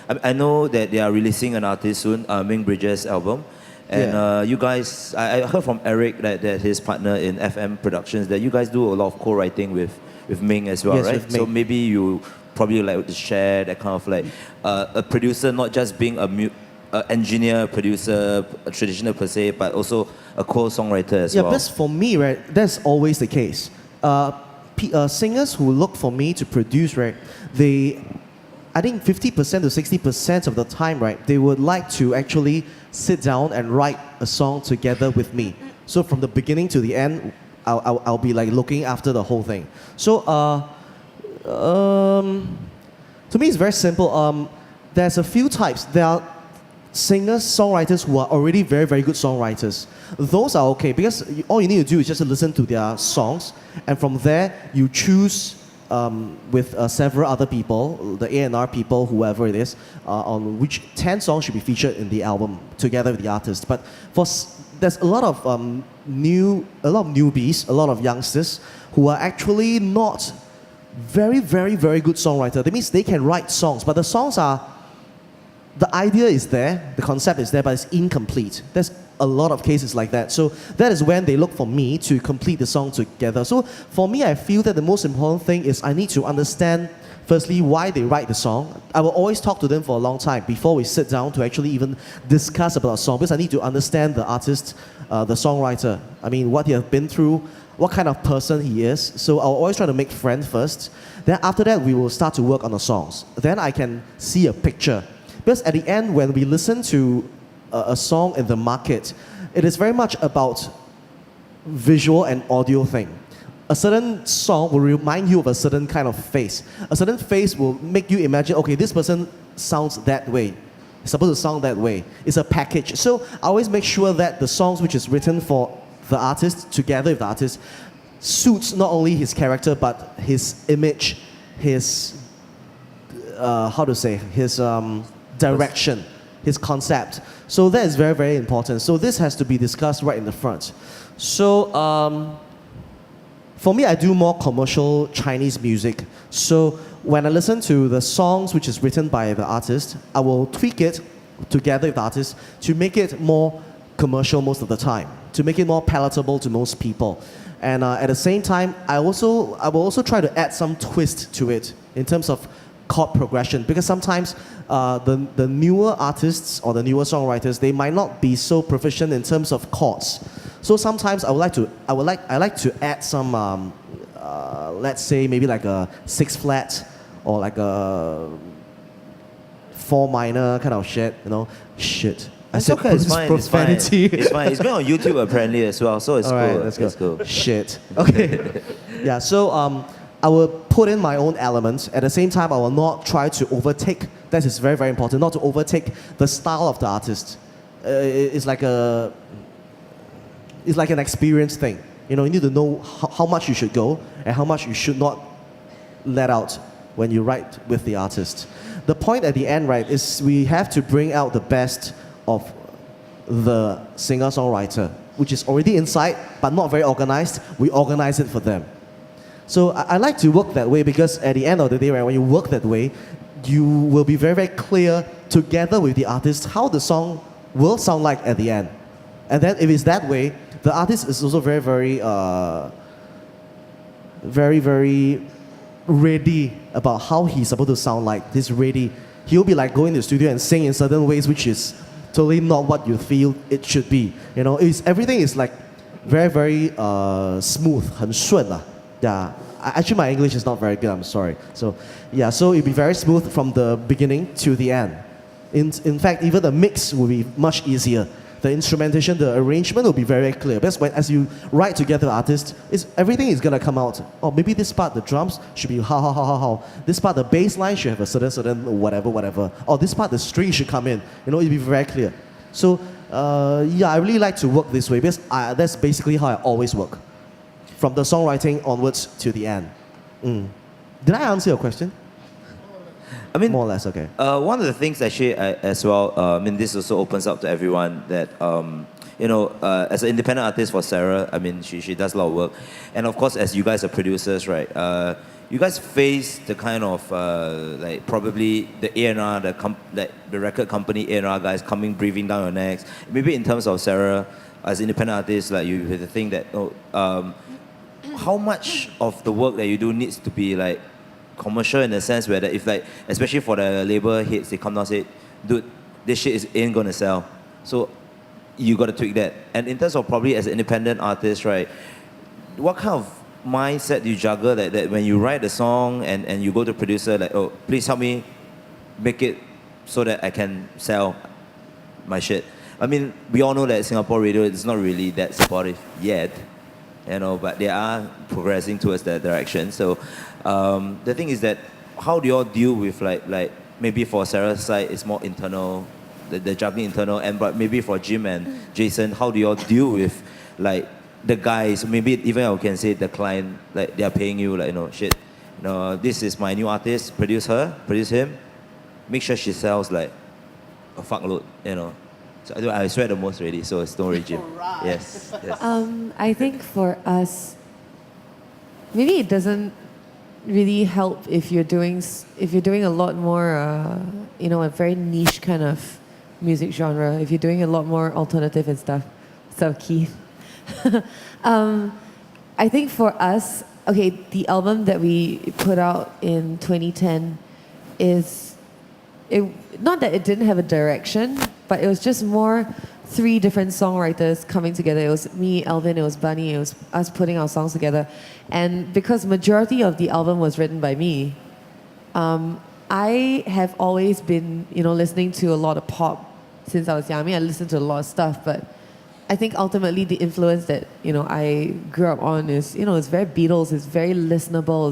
I know that they are releasing an artist soon, Ming Bridges' album. And you guys, I heard from Eric that his partner in FM Productions, that you guys do a lot of co-writing with Ming as well, Yes, right? with Ming. So maybe you probably like to share that kind of like a producer, not just being a engineer, producer, a traditional per se, but also a co-songwriter as well. Yeah, that's for me, right? That's always the case. Singers who look for me to produce, right? I think 50% to 60% of the time, right, they would like to actually sit down and write a song together with me. So from the beginning to the end, I'll be like looking after the whole thing. So to me, it's very simple. There's a few types. There are singers, songwriters who are already very, very good songwriters. Those are okay, because all you need to do is just listen to their songs, and from there you choose with several other people, the A&R people, whoever it is, on which 10 songs should be featured in the album together with the artist. But there's a lot of newbies, a lot of youngsters who are actually not very, very, very good songwriters. That means they can write songs, but the songs are, the idea is there, the concept is there, but it's incomplete. There's a lot of cases like that. So that is when they look for me to complete the song together. So for me, I feel that the most important thing is I need to understand, firstly, why they write the song. I will always talk to them for a long time before we sit down to actually even discuss about a song, because I need to understand the artist, the songwriter. I mean, what he has been through, what kind of person he is. So I'll always try to make friends first. Then after that, we will start to work on the songs. Then I can see a picture. Because at the end, when we listen to a song in the market, it is very much about visual and audio thing. A certain song will remind you of a certain kind of face. A certain face will make you imagine, okay, this person sounds that way. It's supposed to sound that way. It's a package. So I always make sure that the songs which is written for the artist, together with the artist, suits not only his character, but his image, his, his direction, his concept. So that is very, very important. So this has to be discussed right in the front. So for me, I do more commercial Chinese music. So when I listen to the songs which is written by the artist, I will tweak it together with the artist to make it more commercial most of the time, to make it more palatable to most people. And at the same time, I will also try to add some twist to it in terms of chord progression, because sometimes the newer artists or the newer songwriters, they might not be so proficient in terms of chords. So sometimes I like to add some let's say maybe like a 6 flat or like a 4 minor kind of shit, shit. It's okay, it's fine, profanity. It's fine. It's been on YouTube apparently as well, so it's All cool. right, let's go. It's cool. Shit. Okay. Yeah, so I will put in my own elements. At the same time, I will not try to overtake. That is very, very important. Not to overtake the style of the artist. It's like an experience thing. You need to know how much you should go and how much you should not let out when you write with the artist. The point at the end, right, is we have to bring out the best of the singer-songwriter, which is already inside, but not very organized. We organize it for them. So I like to work that way because at the end of the day, right, when you work that way, you will be very, very clear together with the artist how the song will sound like at the end. And then if it's that way, the artist is also very, very ready about how he's supposed to sound like. He's ready. He'll be like going to the studio and sing in certain ways, which is totally not what you feel it should be. Everything is like very, very smooth, 很顺啦. Yeah. Actually, my English is not very good. I'm sorry. So it'll be very smooth from the beginning to the end. In fact, even the mix will be much easier. The instrumentation, the arrangement will be very clear. Because as you write together with artists, everything is gonna come out. Oh, maybe this part, the drums should be how. This part, the bass line should have a certain whatever. Or this part, the string should come in. It'll be very clear. So, I really like to work this way because that's basically how I always work. From the songwriting onwards to the end. Did I answer your question? I mean, more or less, okay. One of the things actually as well, this also opens up to everyone that, as an independent artist for Sarah, she does a lot of work. And of course, as you guys are producers, right, you guys face the kind of, probably the A&R, the record company A&R guys coming, breathing down your necks. Maybe in terms of Sarah, as independent artist, like you have to think that, how much of the work that you do needs to be like commercial in the sense where if especially for the label heads, they come down and say, dude, this shit ain't gonna sell. So you gotta tweak that. And in terms of probably as an independent artist, right, what kind of mindset do you juggle that when you write a song and you go to producer like, oh, please help me make it so that I can sell my shit. We all know that Singapore radio is not really that supportive yet. But they are progressing towards that direction. So the thing is that how do you all deal with like maybe for Sarah's side it's more internal, the juggling internal, but maybe for Jim and Jason, how do you all deal with like the guys, maybe even I can say the client, like they are paying you like, this is my new artist, produce him, make sure she sells like a fuckload, So I swear the most already, so don't worry, Jim. Right. Yes. I think for us, maybe it doesn't really help if you're doing a lot more, a very niche kind of music genre. If you're doing a lot more alternative and stuff. So Keith, I think for us, okay, the album that we put out in 2010 not that it didn't have a direction, but it was just more 3 different songwriters coming together. It was me, Alvin, it was Bunny, it was us putting our songs together. And because majority of the album was written by me, I have always been, listening to a lot of pop since I was young. I listened to a lot of stuff, but I think ultimately the influence that, I grew up on is, it's very Beatles, it's very listenable,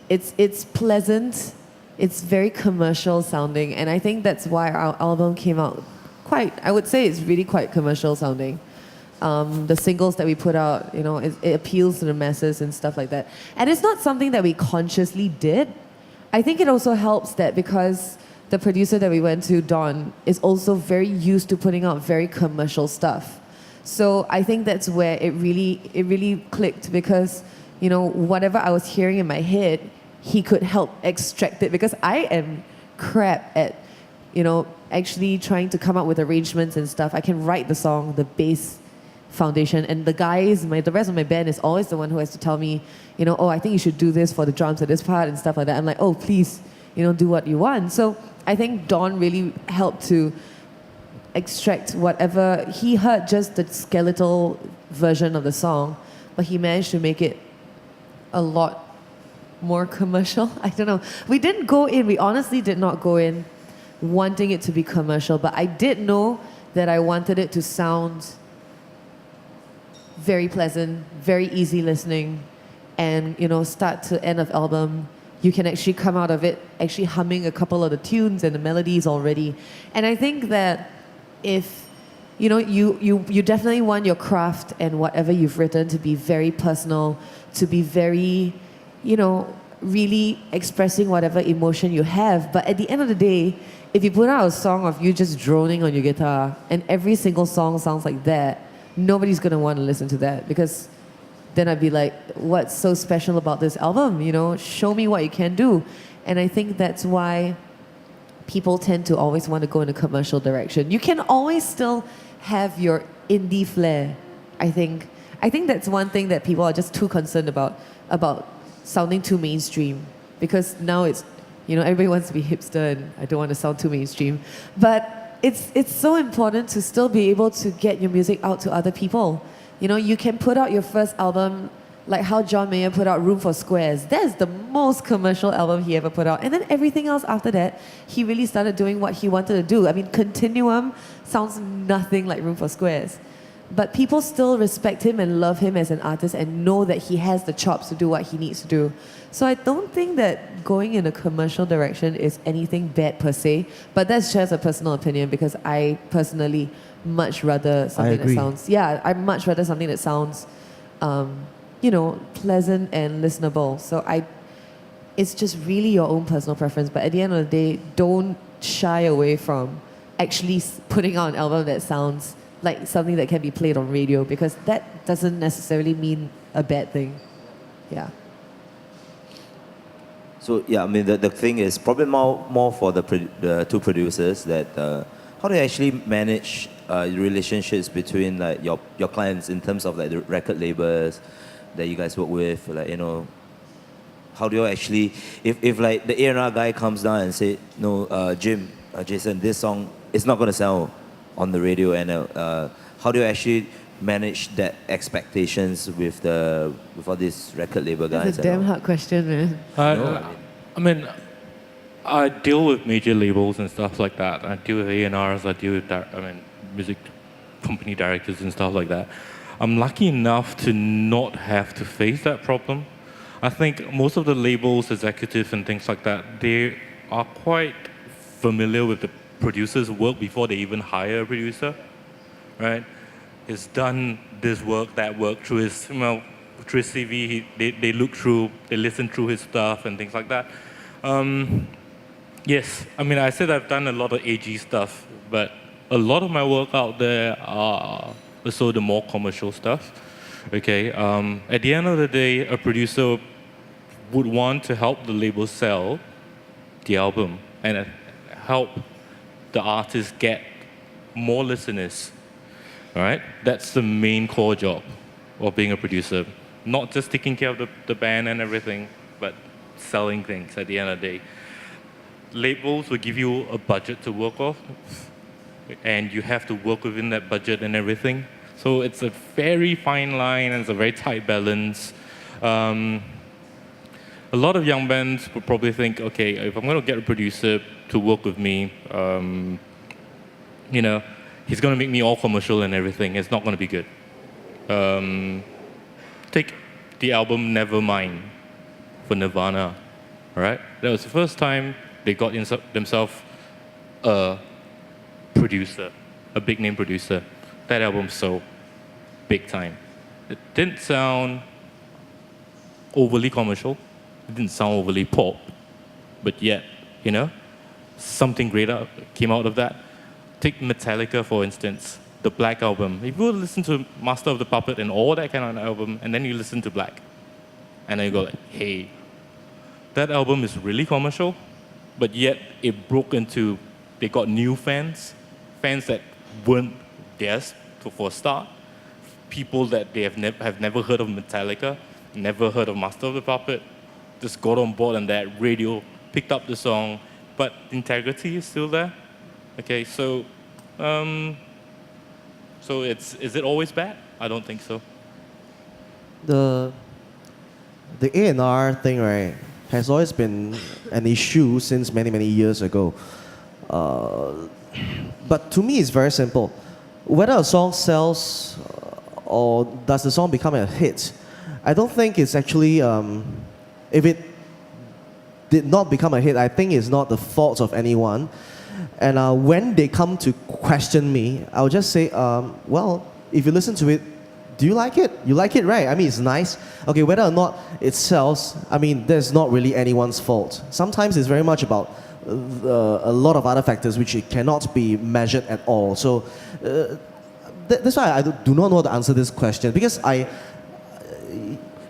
it's pleasant. It's very commercial sounding, and I think that's why our album came out I would say it's really quite commercial sounding. The singles that we put out, it appeals to the masses and stuff like that. And it's not something that we consciously did. I think it also helps that because the producer that we went to, Don, is also very used to putting out very commercial stuff. So I think that's where it really clicked because, whatever I was hearing in my head, he could help extract it, because I am crap at, actually trying to come up with arrangements and stuff. I can write the song, the bass foundation, and the rest of my band is always the one who has to tell me, oh, I think you should do this for the drums at this part and stuff like that. I'm like, oh, please, do what you want. So I think Don really helped to extract whatever he heard, just the skeletal version of the song, but he managed to make it a lot more commercial. I don't know. We honestly did not go in wanting it to be commercial, but I did know that I wanted it to sound very pleasant, very easy listening, and start to end of album, you can actually come out of it actually humming a couple of the tunes and the melodies already. And I think that if you definitely want your craft and whatever you've written to be very personal, to be very, really expressing whatever emotion you have. But at the end of the day, if you put out a song of you just droning on your guitar and every single song sounds like that, nobody's going to want to listen to that, because then I'd be like, what's so special about this album? Show me what you can do. And I think that's why people tend to always want to go in a commercial direction. You can always still have your indie flair, I think. I think that's one thing that people are just too concerned about sounding too mainstream, because now it's, everybody wants to be hipster and I don't want to sound too mainstream. But it's so important to still be able to get your music out to other people. You can put out your first album like how John Mayer put out Room for Squares. That's the most commercial album he ever put out. And then everything else after that, he really started doing what he wanted to do. I mean, Continuum sounds nothing like Room for Squares. But people still respect him and love him as an artist and know that he has the chops to do what he needs to do. So I don't think that going in a commercial direction is anything bad per se, but that's just a personal opinion, because I personally much rather something that sounds, I much rather something that sounds, pleasant and listenable. So it's just really your own personal preference, but at the end of the day, don't shy away from actually putting out an album that sounds like something that can be played on radio, because that doesn't necessarily mean a bad thing. Yeah. So yeah, I mean the thing is probably more for the two producers, that how do you actually manage relationships between like your clients in terms of like the record labels that you guys work with, like how do you actually, if like the A&R guy comes down and say, no, Jim, Jason, this song is not going to sell on the radio, and how do you actually manage that expectations with all these record label guys? That's a damn hard question, man. I deal with major labels and stuff like that. I deal with A&Rs, I deal with music company directors and stuff like that. I'm lucky enough to not have to face that problem. I think most of the labels, executives and things like that, they are quite familiar with the producer's work before they even hire a producer, right? He's done this work, that work through his CV. They look through, they listen through his stuff and things like that. Yes, I said I've done a lot of AG stuff, but a lot of my work out there are also the more commercial stuff. Okay, at the end of the day, a producer would want to help the label sell the album and help the artist get more listeners. All right, that's the main core job of being a producer. Not just taking care of the band and everything, but selling things at the end of the day. Labels will give you a budget to work off, and you have to work within that budget and everything. So it's a very fine line, and it's a very tight balance. A lot of young bands would probably think, okay, if I'm going to get a producer to work with me, he's going to make me all commercial and everything. It's not going to be good. Take the album Nevermind for Nirvana, all right? That was the first time they got themselves a producer, a big name producer. That album sold big time. It didn't sound overly commercial. It didn't sound overly pop, but yet, something greater came out of that. Take Metallica, for instance, the Black Album. If you listen to Master of the Puppet and all that kind of album, and then you listen to Black, and then you go like, hey, that album is really commercial, but yet it broke into, they got new fans, fans that weren't theirs for a start, people that they have never heard of Metallica, never heard of Master of the Puppet, just got on board and that radio picked up the song, but integrity is still there. Okay, so is it always bad? I don't think so. The A&R thing, right, has always been an issue since many, many years ago. But to me, it's very simple. Whether a song sells or does the song become a hit, I don't think it's actually, if it did not become a hit, I think it's not the fault of anyone. And when they come to question me, I'll just say, well, if you listen to it, do you like it? You like it, right? I mean, it's nice. Okay, whether or not it sells, I mean, there's not really anyone's fault. Sometimes it's very much about a lot of other factors which it cannot be measured at all. So that's why I do not know how to answer this question, because I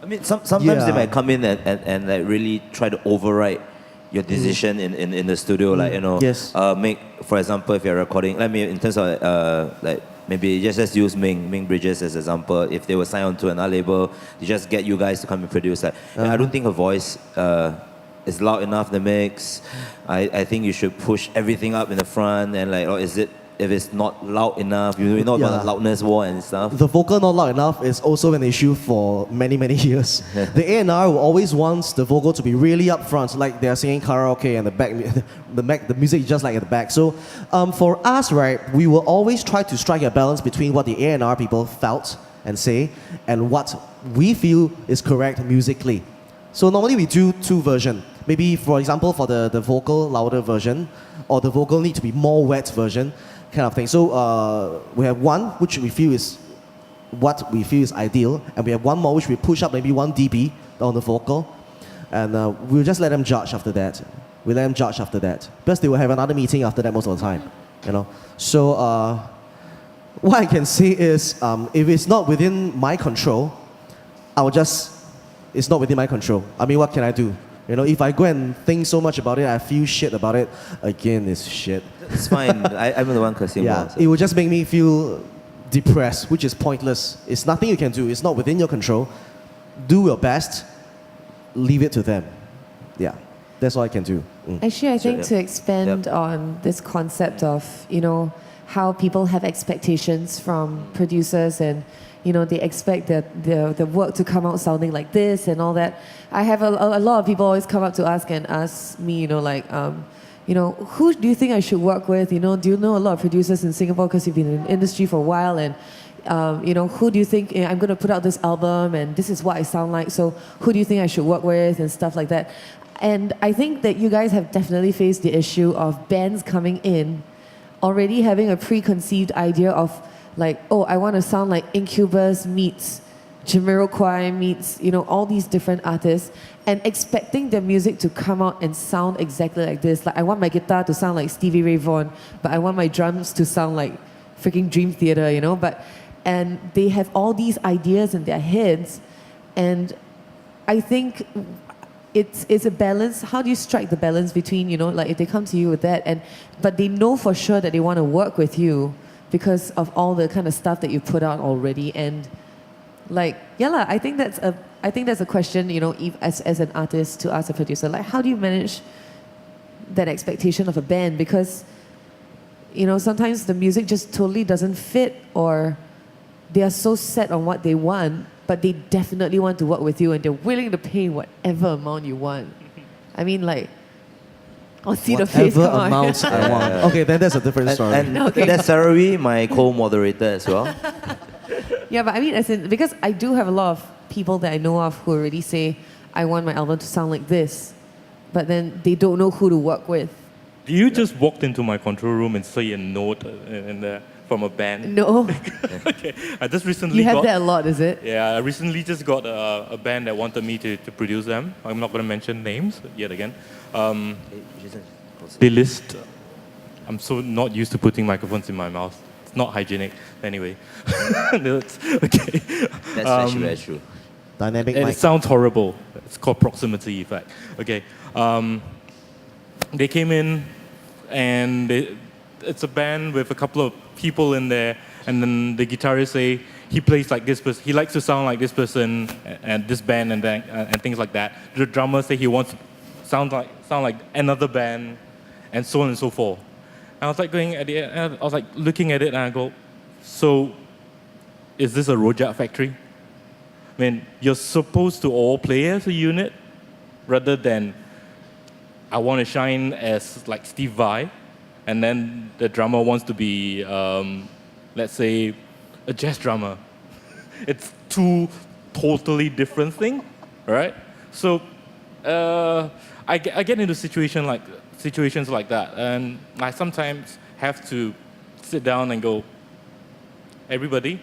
mean, sometimes Yeah. they might come in and like really try to override your decision in the studio, like, you know, Yes. make, for example, if you're recording, let me, in terms of like, maybe just use Ming Bridges as an example. If they were signed onto another label, they just get you guys to come and produce. Like, I don't think her voice is loud enough in the mix. I think you should push everything up in the front, and like, or is it, if it's not loud enough, you know about the loudness war and stuff. the vocal not loud enough is also an issue for many, many years. The A&R will always wants the vocal to be really up front, like they're singing karaoke and the music is just like at the back. So for us, right, we will always try to strike a balance between what the A&R people felt and say and what we feel is correct musically. So normally we do two versions. Maybe, for example, for the vocal louder version, or the vocal need to be more wet version, kind of thing. So we have one which we feel is what we feel is ideal, and we have one more which we push up maybe 1 dB on the vocal, and we'll just let them judge after that. We let them judge after that, because they will have another meeting after that most of the time, you know. So what I can say is, if it's not within my control, it's not within my control. I mean, what can I do? You know, if I go and think so much about it, I feel shit about it, again, it's shit. It's fine. I'm the one cursing Yeah, more, so. it will just make me feel depressed, which is pointless. It's nothing you can do. It's not within your control. Do your best. Leave it to them. Yeah, that's all I can do. Actually, I think yeah. to expand on this concept of, you know, how people have expectations from producers, and, you know, they expect the work to come out sounding like this and all that. I have a lot of people always come up to ask me, you know, like, you know, who do you think I should work with? You know, do you know a lot of producers in Singapore because you've been in the industry for a while? And, you know, who do you think, I'm going to put out this album and this is what I sound like, so who do you think I should work with and stuff like that? And I think that you guys have definitely faced the issue of bands coming in already having a preconceived idea of, like, oh, I want to sound like Incubus meets Jamiroquai meets, you know, all these different artists, and expecting their music to come out and sound exactly like this. Like, I want my guitar to sound like Stevie Ray Vaughan, but I want my drums to sound like freaking Dream Theater, you know? And they have all these ideas in their heads, and I think it's a balance. How do you strike the balance between, you know, like, if they come to you with that, but they know for sure that they want to work with you because of all the kind of stuff that you put out already, and like, I think that's a question, you know, as an artist, to ask a producer, like, how do you manage that expectation of a band? Because, you know, sometimes the music just totally doesn't fit, or they are so set on what they want, but they definitely want to work with you and they're willing to pay whatever amount you want. I mean, like, I'll see the face Whatever come on. amount I want. Okay, then that's a different story. And Okay. that's Sarawi, my co-moderator as well. Yeah, but I mean, because I do have a lot of people that I know of who already say, I want my album to sound like this, but then they don't know who to work with. Do you just walked into my control room and say a note from a band? No, Okay, I just recently you have got... that a lot, is it? Yeah, I recently just got a band that wanted me to produce them. I'm not going to mention names yet again. They list... I'm so not used to putting microphones in my mouth. It's not hygienic. Anyway. Okay. That's actually very true. Dynamic and mic. it sounds horrible. It's called proximity effect. Okay. They came in, and it's a band with a couple of people in there, and then the guitarist say he plays like this person. He likes to sound like this person and this band and things like that. The drummer say he wants to sound like another band, and so on and so forth. And I was like going at the end, I was like looking at it, and I go, so is this a Rojak factory? I mean, you're supposed to all play as a unit, rather than I want to shine as like Steve Vai, and then the drummer wants to be, let's say, a jazz drummer. It's two totally different things, right? So I get into situations like that, and I sometimes have to sit down and go, everybody,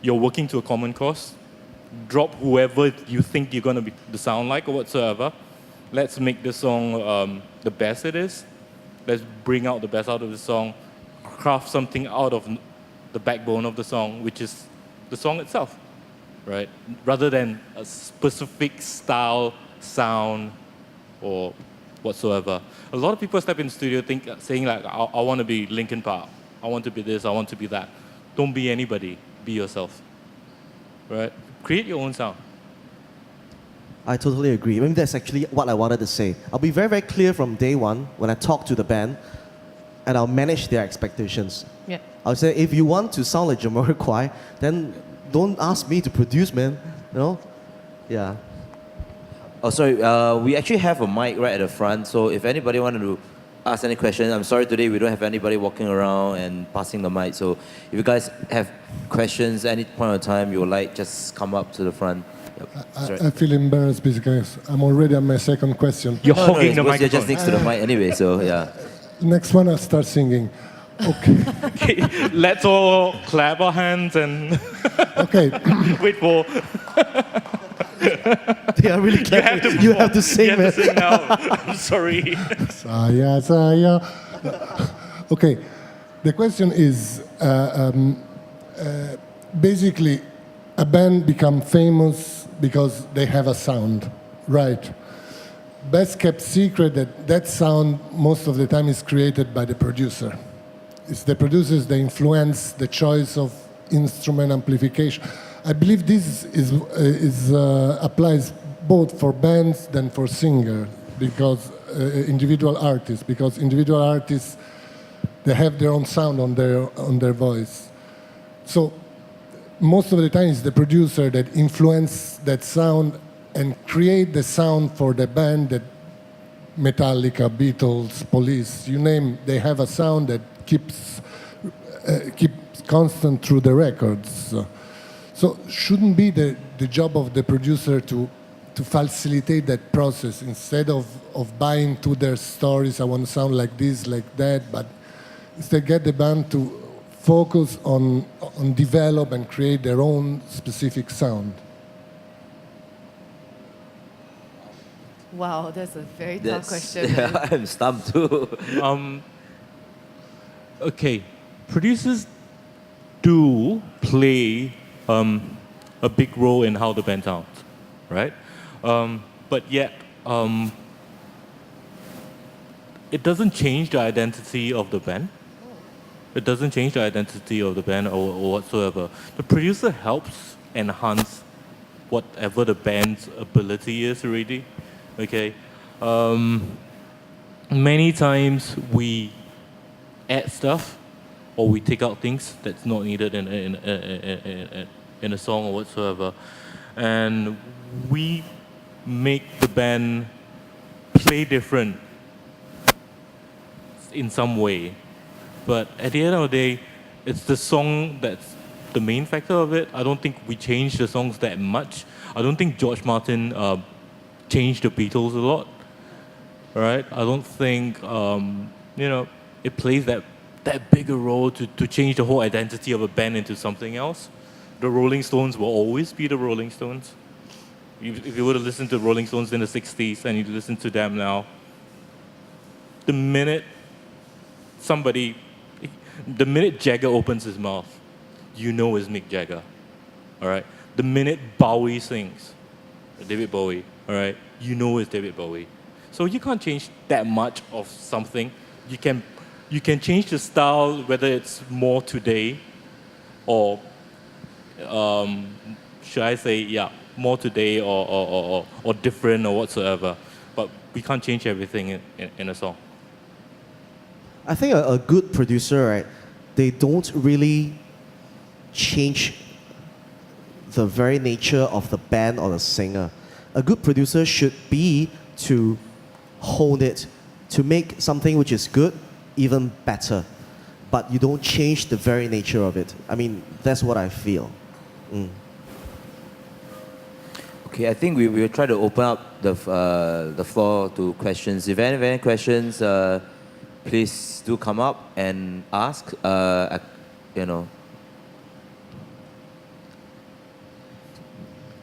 you're working to a common cause. Drop whoever you think you're going to sound like or whatsoever. Let's make the song the best it is. Let's bring out the best out of the song. Craft something out of the backbone of the song, which is the song itself, right? Rather than a specific style, sound, or whatsoever. A lot of people step in the studio saying like, I want to be Linkin Park. I want to be this, I want to be that. Don't be anybody. Be yourself, right? Create your own sound. I totally agree. I mean, that's actually what I wanted to say. I'll be very, very clear from day one when I talk to the band, and I'll manage their expectations. Yeah. I'll say, if you want to sound like Jamiroquai, then don't ask me to produce, man. You know? Yeah. Oh, sorry. We actually have a mic right at the front, so if anybody wanted to ask any questions, I'm sorry today we don't have anybody walking around and passing the mic. So if you guys have questions at any point of time you would like, just come up to the front. Yep. Sorry. I feel embarrassed because I'm already on my second question. You're No, hogging it's the because you're microphone. just next to the mic anyway, so yeah. Next one, I'll start singing. Okay. Okay, let's all clap our hands and Okay. wait for. They are really clever. You have to sing, You man. have to sing now. I'm sorry. Saya, saya. Okay. The question is, basically, a band become famous because they have a sound, right? Best kept secret that sound most of the time is created by the producer. It's the producers that influence the choice of instrument amplification. I believe this applies both for bands than for singers, because individual artists, they have their own sound on their voice. So most of the time it's the producer that influence that sound and create the sound for the band that Metallica, Beatles, Police, you name, they have a sound that keeps constant through the records. So shouldn't be the job of the producer to facilitate that process instead of buying to their stories, I want to sound like this, like that, but instead get the band to focus on develop and create their own specific sound. Wow, that's a very tough question. Yeah, man. I'm stumped too. Okay, producers do play a big role in how the band sounds, right? But yet, it doesn't change the identity of the band. It doesn't change the identity of the band or whatsoever. The producer helps enhance whatever the band's ability is already. Okay. Many times we add stuff or we take out things that's not needed in a song or whatsoever, and we make the band play different in some way. But at the end of the day, it's the song that's the main factor of it. I don't think we changed the songs that much. I don't think George Martin changed the Beatles a lot, right? I don't think it plays that bigger role to change the whole identity of a band into something else. The Rolling Stones will always be the Rolling Stones. If you were to listen to Rolling Stones in the 60s and you listen to them now, the minute Jagger opens his mouth, you know it's Mick Jagger, all right? The minute Bowie sings, David Bowie, all right? You know it's David Bowie. So you can't change that much of something. You can change the style, whether it's more today or should I say, yeah, more today or different or whatsoever. But we can't change everything in a song. I think a good producer, right, they don't really change the very nature of the band or the singer. A good producer should be to hone it, to make something which is good even better. But you don't change the very nature of it. I mean, that's what I feel. Okay, I think we will try to open up the floor to questions. If any have any questions, please do come up and ask. You know,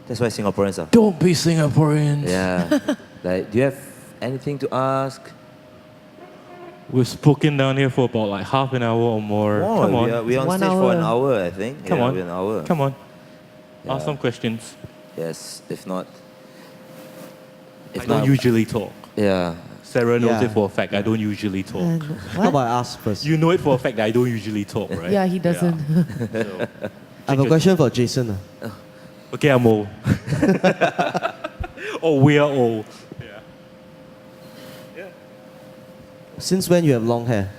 that's why Singaporeans are. Don't be Singaporeans. Yeah. Like, do you have anything to ask? We've spoken down here for about like half an hour or more. Oh, Come on. we're on 1 stage for an hour. hour, I think. Come yeah, on. We're an hour. Come on. Yeah. Ask some questions. Yes, if not. I don't usually talk. Yeah. Sarah knows Yeah. it for a fact. I don't usually talk. How What? about I ask first? You know it for a fact that I don't usually talk, right? Yeah, he doesn't. So, I have a question for Jason. okay, I'm old. Oh, we are old. Yeah. Since when you have long hair?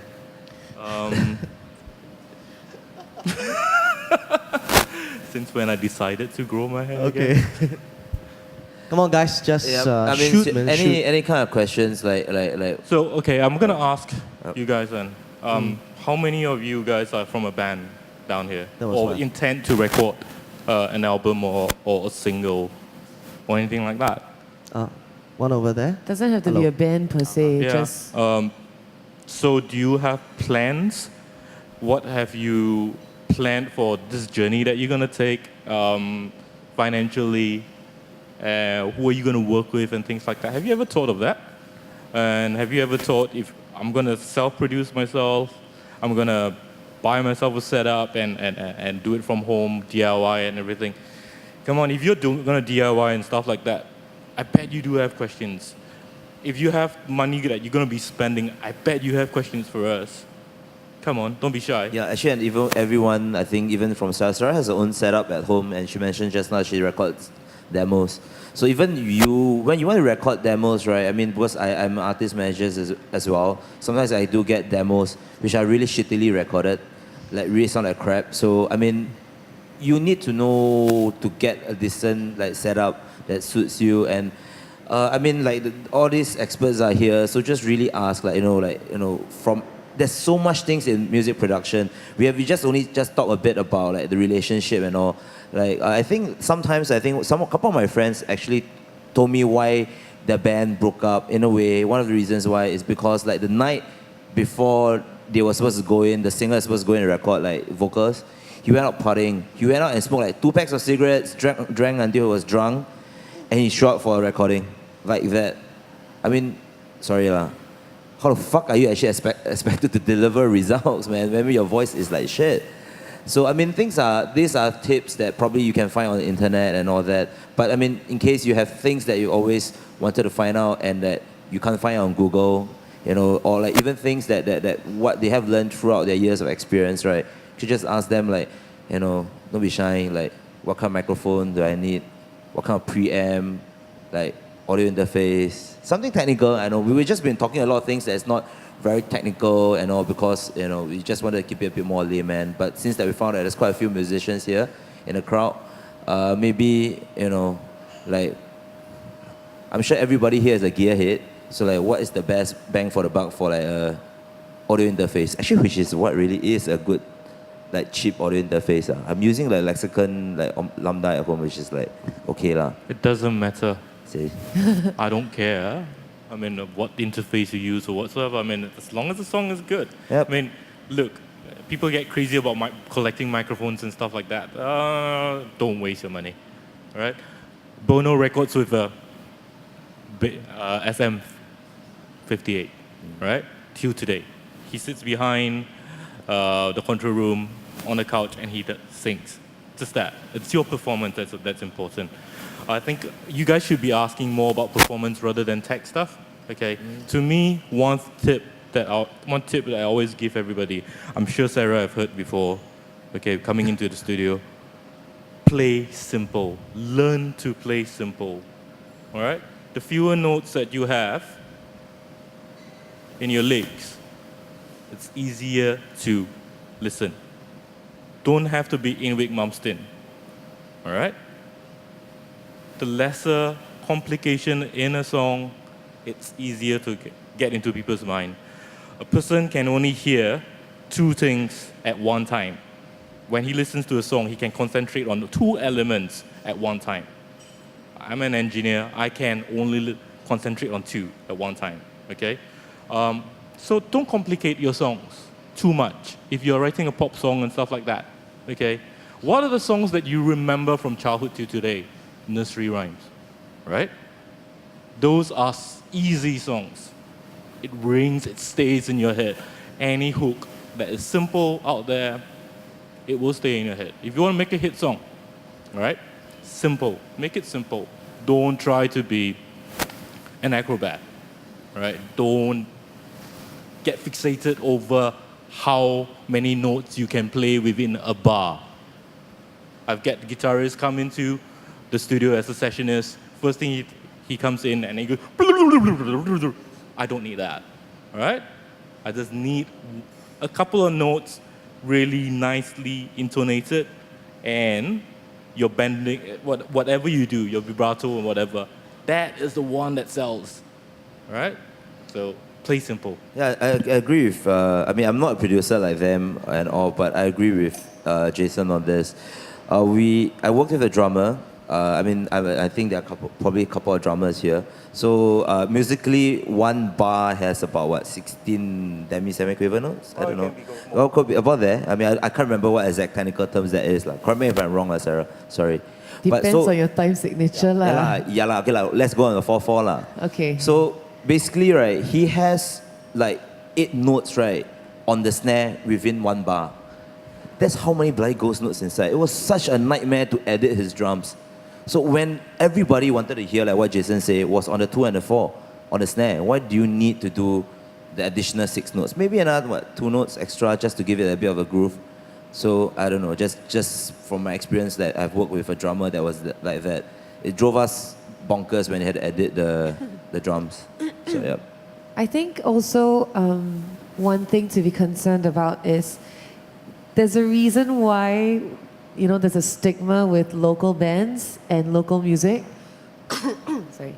Since when I decided to grow my hair Okay. again. Come on, guys, just I mean, shoot, man, shoot. any kind of questions like. So, okay, I'm going to ask you guys then. How many of you guys are from a band down here? That was Or fun. intend to record an album or a single or anything like that? One over there. Doesn't have to be Hello. a band per se. Yeah. Just So do you have plans? What have you planned for this journey that you're gonna take financially? Who are you gonna work with and things like that? Have you ever thought of that? And have you ever thought, if I'm gonna self-produce myself, I'm gonna buy myself a setup and do it from home, DIY and everything? Come on, if you're gonna DIY and stuff like that, I bet you do have questions. If you have money that you're gonna be spending, I bet you have questions for us. Come on, don't be shy. Yeah, actually, and even everyone, I think, even from Sarah has her own setup at home, and she mentioned just now she records demos. So even you, when you want to record demos, right? I mean, because I'm an artist manager as well. Sometimes I do get demos which are really shittily recorded, like really sound like crap. So I mean, you need to know to get a decent like setup that suits you. And I mean, like all these experts are here, so just really ask, like from. There's so much things in music production. We just only talk a bit about like the relationship and all. Like I think sometimes a couple of my friends actually told me why the band broke up. In a way, one of the reasons why is because like the night before they were supposed to go in, the singer was supposed to go in and record like vocals. He went out partying. He went out and smoked like 2 packs of cigarettes, drank until he was drunk, and he showed up for a recording like that. I mean, sorry lah. How the fuck are you actually expected to deliver results, man? Maybe your voice is like shit. So I mean, these are tips that probably you can find on the internet and all that. But I mean, in case you have things that you always wanted to find out and that you can't find on Google, or like even things that what they have learned throughout their years of experience, right? You should just ask them, like, don't be shy, like, what kind of microphone do I need? What kind of preamp? Like, audio interface, something technical. I know we've just been talking a lot of things that's not very technical and all because we just wanted to keep it a bit more layman. But since that we found that there's quite a few musicians here in the crowd, maybe like I'm sure everybody here is a gearhead. So like, what is the best bang for the buck for like a audio interface? Actually, which is what really is a good like cheap audio interface. I'm using like Lexicon like Lambda at home, which is like okay lah. It doesn't matter. See. I don't care. I mean, what interface you use or whatsoever. I mean, as long as the song is good. Yep. I mean, look, people get crazy about collecting microphones and stuff like that. Don't waste your money, all right? Bono records with a SM58, right? Till today, he sits behind the control room on the couch and he sings. Just that. It's your performance that's important. I think you guys should be asking more about performance rather than tech stuff. Okay. To me, one tip that I always give everybody, I'm sure Sarah have heard before. Okay, coming into the studio, play simple. Learn to play simple. All right. The fewer notes that you have in your licks, it's easier to listen. Don't have to be Inwick Mumstin. All right? The lesser complication in a song, it's easier to get into people's mind. A person can only hear two things at one time. When he listens to a song, he can concentrate on two elements at one time. I'm an engineer. I can only concentrate on two at one time. Okay? So don't complicate your songs too much if you're writing a pop song and stuff like that. Okay? What are the songs that you remember from childhood to today? Nursery rhymes, right? Those are easy songs. It rings, it stays in your head. Any hook that is simple out there, it will stay in your head. If you want to make a hit song, all right? Simple. Make it simple. Don't try to be an acrobat, right? Don't get fixated over how many notes you can play within a bar. I've got guitarists come into the studio as a sessionist. First thing he comes in and he goes, I don't need that, all right? I just need a couple of notes really nicely intonated, and your bending, whatever you do, your vibrato and whatever, that is the one that sells, all right? So play simple. Yeah, I agree with. I mean, I'm not a producer like them and all, but I agree with Jason on this. I worked with a drummer. I think there are probably a couple of drummers here. So musically, one bar has about 16 semiquaver notes. I don't know. Well, could be about there. I mean, I can't remember what exact technical terms that is. Like, correct me if I'm wrong, Sarah. Sorry. Depends on your time signature lah. Yeah lah. Okay lah. Let's go on the 4/4 lah. Okay. So basically, right, he has like 8 notes, right, on the snare within one bar. That's how many bloody ghost notes inside. It was such a nightmare to edit his drums. So when everybody wanted to hear like what Jason said was on the 2 and the 4 on the snare, why do you need to do the additional 6 notes? Maybe another 2 notes extra just to give it a bit of a groove. So I don't know, just from my experience that I've worked with a drummer that was like that, it drove us bonkers when he had to edit the drums. So yeah. I think also one thing to be concerned about is there's a reason why, you know, there's a stigma with local bands and local music. Sorry.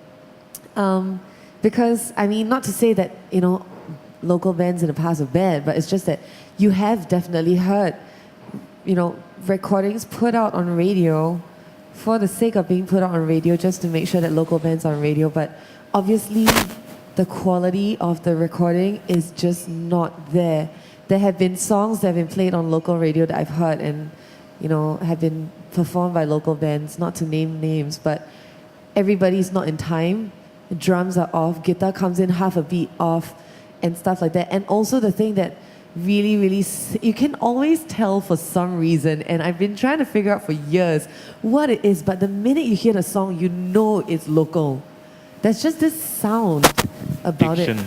Because, I mean, not to say that, you know, local bands in the past are bad, but it's just that you have definitely heard, you know, recordings put out on radio for the sake of being put out on radio just to make sure that local bands are on radio. But obviously, the quality of the recording is just not there. There have been songs that have been played on local radio that I've heard and, you know, have been performed by local bands, not to name names, but everybody's not in time. The drums are off, guitar comes in half a beat off, and stuff like that. And also the thing that really, you can always tell for some reason, and I've been trying to figure out for years what it is, but the minute you hear the song, you know it's local. There's just this sound about Diction. it.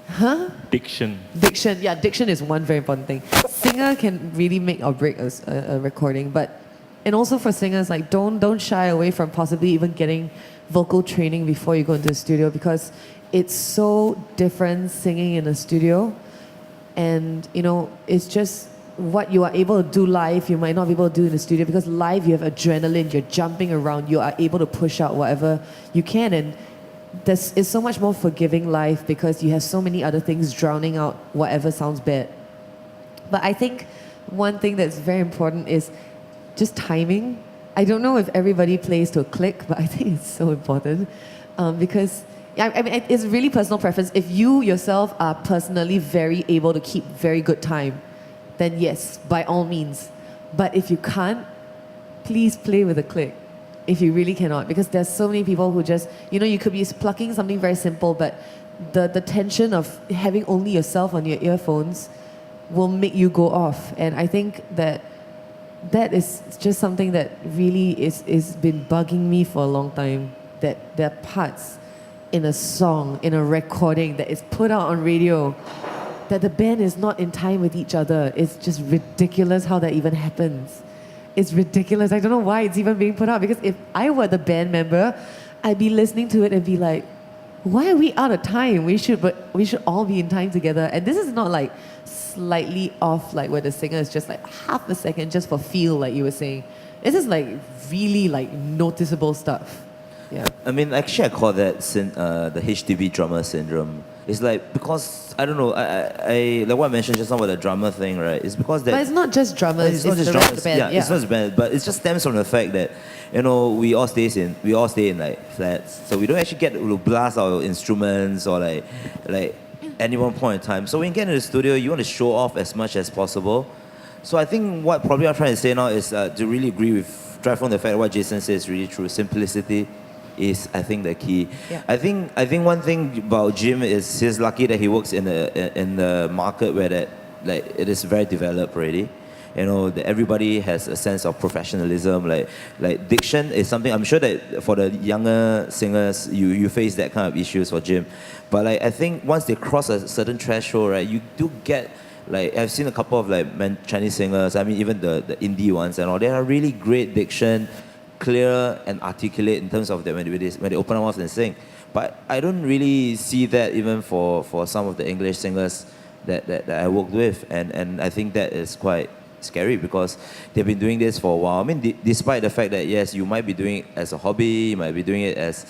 Huh? Diction. Diction, yeah, diction is one very important thing. Singer can really make or break a recording, but, and also for singers, like don't shy away from possibly even getting vocal training before you go into the studio, because it's so different singing in a studio, and you know, it's just what you are able to do live, you might not be able to do in the studio, because live you have adrenaline, you're jumping around, you are able to push out whatever you can, and it's so much more forgiving live because you have so many other things drowning out whatever sounds bad. But I think one thing that's very important is just timing. I don't know if everybody plays to a click, but I think it's so important because I mean, it's really personal preference. If you yourself are personally very able to keep very good time, then yes, by all means. But if you can't, please play with a click. If you really cannot, because there's so many people who just, you know, you could be plucking something very simple, but the tension of having only yourself on your earphones will make you go off. And I think that that is just something that really is been bugging me for a long time. That there are parts in a song, in a recording that is put out on radio, that the band is not in time with each other. It's just ridiculous how that even happens. It's ridiculous. I don't know why it's even being put out, because if I were the band member, I'd be listening to it and be like, why are we out of time? We should all be in time together. And this is not like slightly off, like where the singer is just like half a second just for feel, like you were saying. This is like really like noticeable stuff. Yeah. I mean, actually, I call that the HDB drummer syndrome. It's like, because I don't know, I like what I mentioned just now about the drummer thing, right? It's because that. But it's not just drummers. It's not just the rest of drummers. the band. Yeah, it's not just band, but it just stems from the fact that, you know, we all stay in like flats, so we don't actually get to blast our instruments or like any one point in time. So when you get into the studio, you want to show off as much as possible. So I think what probably I'm trying to say now is to really agree with, drive from the fact that what Jason says is really true. Simplicity is, I think, the key. Yeah. I think one thing about Jim is he's lucky that he works in the market where that like it is very developed already. You know, that everybody has a sense of professionalism. Like diction is something I'm sure that for the younger singers you face that kind of issues for Jim. But like I think once they cross a certain threshold, right, you do get, like I've seen a couple of like Chinese singers, I mean even the indie ones and all, they are really great diction, clear and articulate in terms of when they open their mouth and sing. But I don't really see that even for some of the English singers that I worked with, and I think that is quite scary because they've been doing this for a while. I mean, despite the fact that yes, you might be doing it as a hobby, you might be doing it as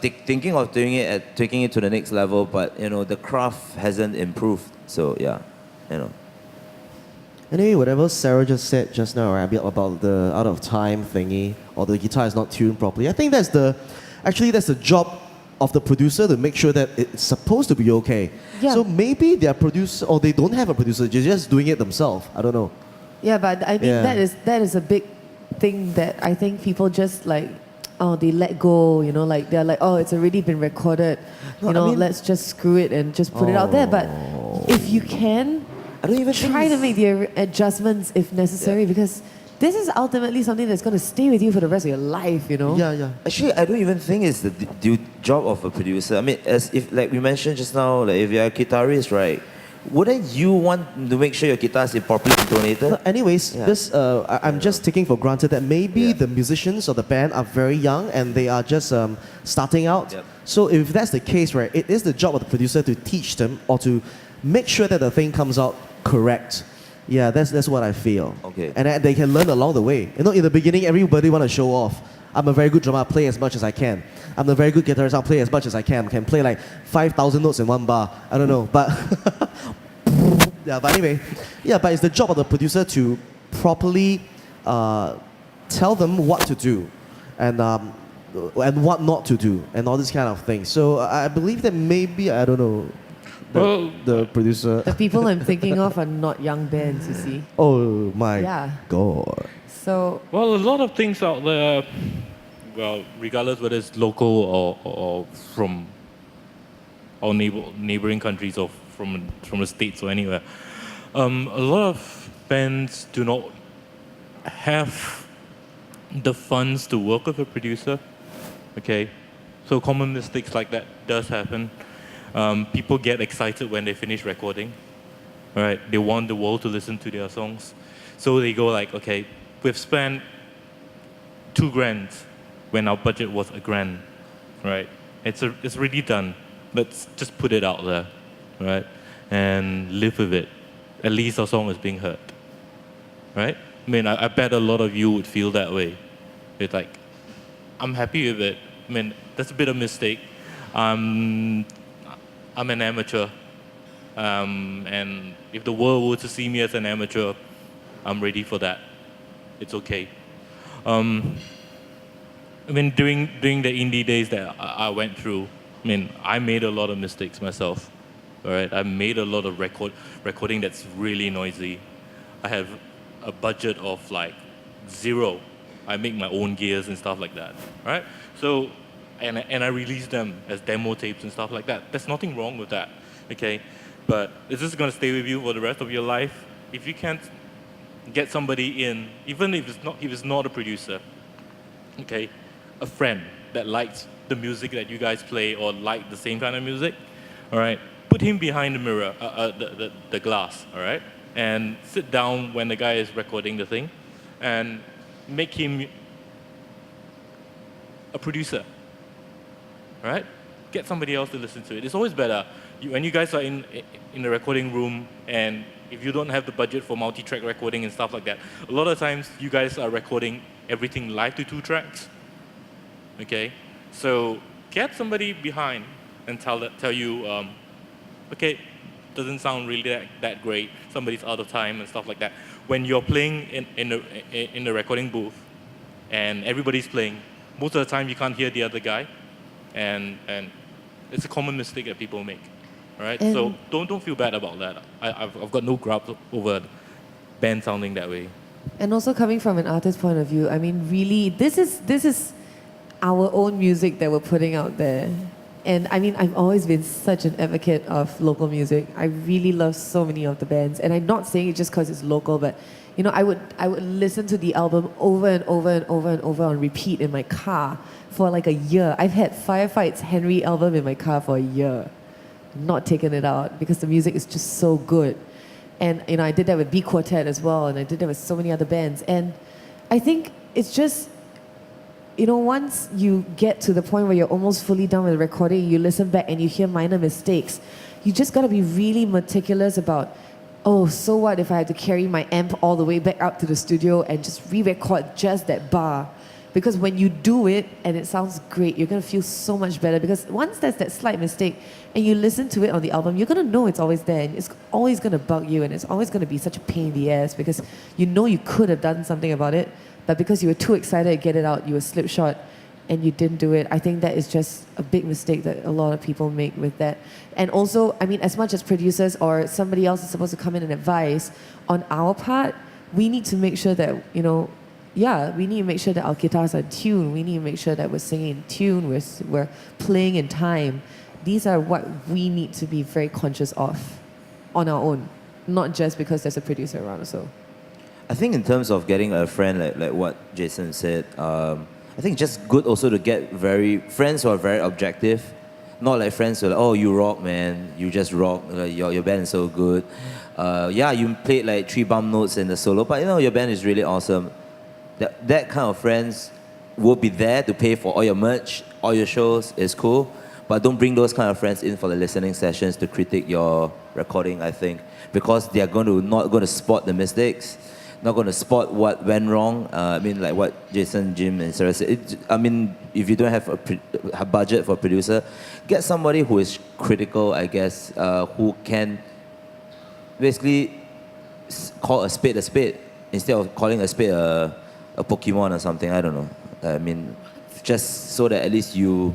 thinking of doing it, taking it to the next level, but you know the craft hasn't improved. So yeah, you know. Anyway, whatever Sarah just said just now, right, about the out of time thingy, or the guitar is not tuned properly, I think that's the job of the producer to make sure that it's supposed to be okay. Yeah. So maybe their producer, or they don't have a producer, they're just doing it themselves. I don't know. Yeah, but I mean Yeah. that is a big thing that I think people just like, oh, they let go, you know, like they're like, oh, it's already been recorded, No, you know, I mean- let's just screw it and just put it out there. But if you can, I don't even try to make the adjustments if necessary, because this is ultimately something that's going to stay with you for the rest of your life, you know? Yeah, yeah. Actually, I don't even think it's the job of a producer. I mean, as if like we mentioned just now, like if you're a guitarist, right? Wouldn't you want to make sure your guitar is properly intonated? No, anyways, Yeah. this I'm just taking for granted that maybe Yeah. the musicians or the band are very young and they are just starting out. Yep. So if that's the case, right, it is the job of the producer to teach them or to make sure that the thing comes out correct. Yeah, that's what I feel. Okay. And they can learn along the way. You know, in the beginning, everybody want to show off. I'm a very good drummer, I play as much as I can. I'm a very good guitarist, I'll play as much as I can. Can play like 5,000 notes in one bar. I don't know, but yeah. But anyway, yeah. But it's the job of the producer to properly tell them what to do, and what not to do, and all this kind of things. So I believe that maybe I don't know. The producer. The people I'm thinking of are not young bands, you see. Oh my Yeah. God. So, Well, a lot of things out there, well, regardless whether it's local or from our neighboring countries or from the States or anywhere, a lot of bands do not have the funds to work with a producer, okay? So common mistakes like that does happen. People get excited when they finish recording, right? They want the world to listen to their songs. So they go like, okay, we've spent $2,000 when our budget was $1,000, right? It's already done. Let's just put it out there, right? And live with it. At least our song is being heard, right? I mean, I bet a lot of you would feel that way. It's like, I'm happy with it. I mean, that's a bit of a mistake. I'm an amateur, and if the world were to see me as an amateur, I'm ready for that. It's okay. I mean, during the indie days that I went through, I mean, I made a lot of mistakes myself. All right, I made a lot of recording that's really noisy. I have a budget of like 0. I make my own gears and stuff like that. Right? So. And I release them as demo tapes and stuff like that. There's nothing wrong with that, okay? But is this going to stay with you for the rest of your life? If you can't get somebody in, even if it's not a producer, okay, a friend that likes the music that you guys play or like the same kind of music, all right, put him behind the mirror, the glass, all right, and sit down when the guy is recording the thing, and make him a producer, all right? Get somebody else to listen to it. It's always better when you guys are in the recording room, and if you don't have the budget for multi-track recording and stuff like that, a lot of times you guys are recording everything live to 2 tracks. Okay, so get somebody behind and tell you, okay, doesn't sound really that great. Somebody's out of time and stuff like that. When you're playing in the recording booth, and everybody's playing, most of the time you can't hear the other guy, and it's a common mistake that people make. All right, so don't feel bad about that. I've got no grudge over band sounding that way. And also coming from an artist's point of view, I mean, really, this is our own music that we're putting out there. And I mean, I've always been such an advocate of local music. I really love so many of the bands. And I'm not saying it just because it's local, but you know, I would listen to the album over and over and over and over on repeat in my car for like a year. I've had Firefight's Henry album in my car for a year. Not taken it out because the music is just so good. And you know, I did that with B Quartet as well, and I did that with so many other bands. And I think it's just, you know, once you get to the point where you're almost fully done with the recording, you listen back and you hear minor mistakes, you just got to be really meticulous about, oh, so what if I had to carry my amp all the way back out to the studio and just re-record just that bar? Because when you do it and it sounds great, you're going to feel so much better. Because once there's that slight mistake and you listen to it on the album, you're going to know it's always there. And it's always going to bug you, and it's always going to be such a pain in the ass because you know you could have done something about it, but because you were too excited to get it out, you were slipshod and you didn't do it. I think that is just a big mistake that a lot of people make with that. And also, I mean, as much as producers or somebody else is supposed to come in and advise, on our part, we need to make sure that, you know, we need to make sure that our guitars are in tune. We need to make sure that we're singing in tune, we're playing in time. These are what we need to be very conscious of on our own, not just because there's a producer around us. So I think in terms of getting a friend, like what Jason said, I think it's just good also to get friends who are very objective, not like friends who are like, oh, you rock, man, you just rock, your band is so good. Yeah, you played like 3 bum notes in the solo, but you know, your band is really awesome. That kind of friends will be there to pay for all your merch, all your shows, is cool, but don't bring those kind of friends in for the listening sessions to critique your recording, I think, because they are not going to spot the mistakes, not going to spot what went wrong. I mean, like what Jason, Jim, and Sarah said. I mean, if you don't have a budget for a producer, get somebody who is critical, I guess, who can basically call a spade instead of calling a spade a Pokemon or something. I don't know. I mean, just so that at least you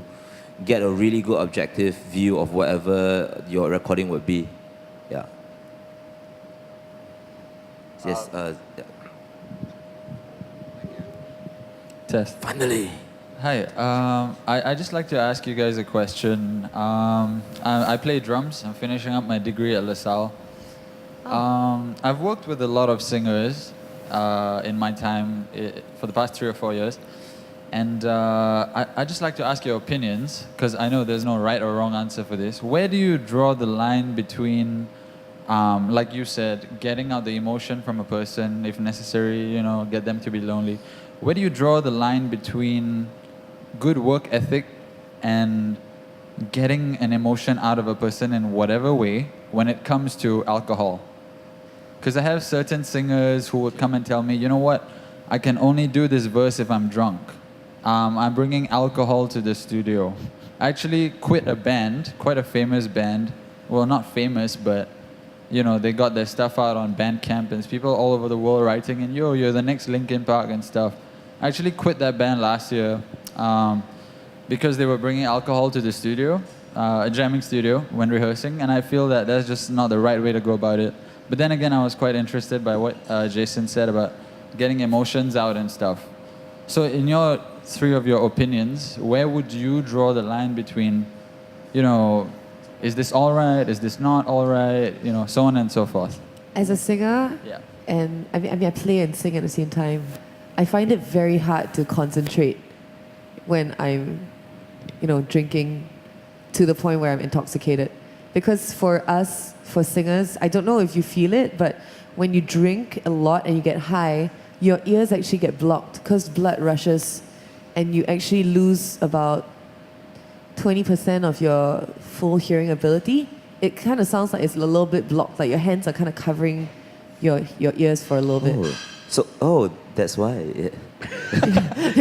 get a really good objective view of whatever your recording would be. Yeah. Yes. Yeah. Test. Finally. Hi. I just like to ask you guys a question. I play drums. I'm finishing up my degree at LaSalle. I've worked with a lot of singers in my time for the past 3 or 4 years. And I just like to ask your opinions, because I know there's no right or wrong answer for this. Where do you draw the line between, like you said, getting out the emotion from a person, if necessary, you know, get them to be lonely? Where do you draw the line between good work ethic and getting an emotion out of a person in whatever way when it comes to alcohol? Because I have certain singers who would come and tell me, you know what, I can only do this verse if I'm drunk. I'm bringing alcohol to the studio. I actually quit a band, quite a famous band. Well, not famous, but you know, they got their stuff out on Bandcamp, and there's people all over the world writing, and yo, you're the next Linkin Park and stuff. I actually quit that band last year because they were bringing alcohol to the studio, a jamming studio, when rehearsing, and I feel that that's just not the right way to go about it. But then again, I was quite interested by what Jason said about getting emotions out and stuff. So in your 3 of your opinions, where would you draw the line between, you know, is this all right, is this not all right, you know, so on and so forth? as a singer, Yeah. and I play and sing at the same time. I find it very hard to concentrate when I'm, drinking to the point where I'm intoxicated. Because for us, for singers, I don't know if you feel it, but when you drink a lot and you get high, your ears actually get blocked because blood rushes and you actually lose about 20% of your full hearing ability. It kind of sounds like it's a little bit blocked, like your hands are kind of covering your ears for a little bit. That's why. Yeah.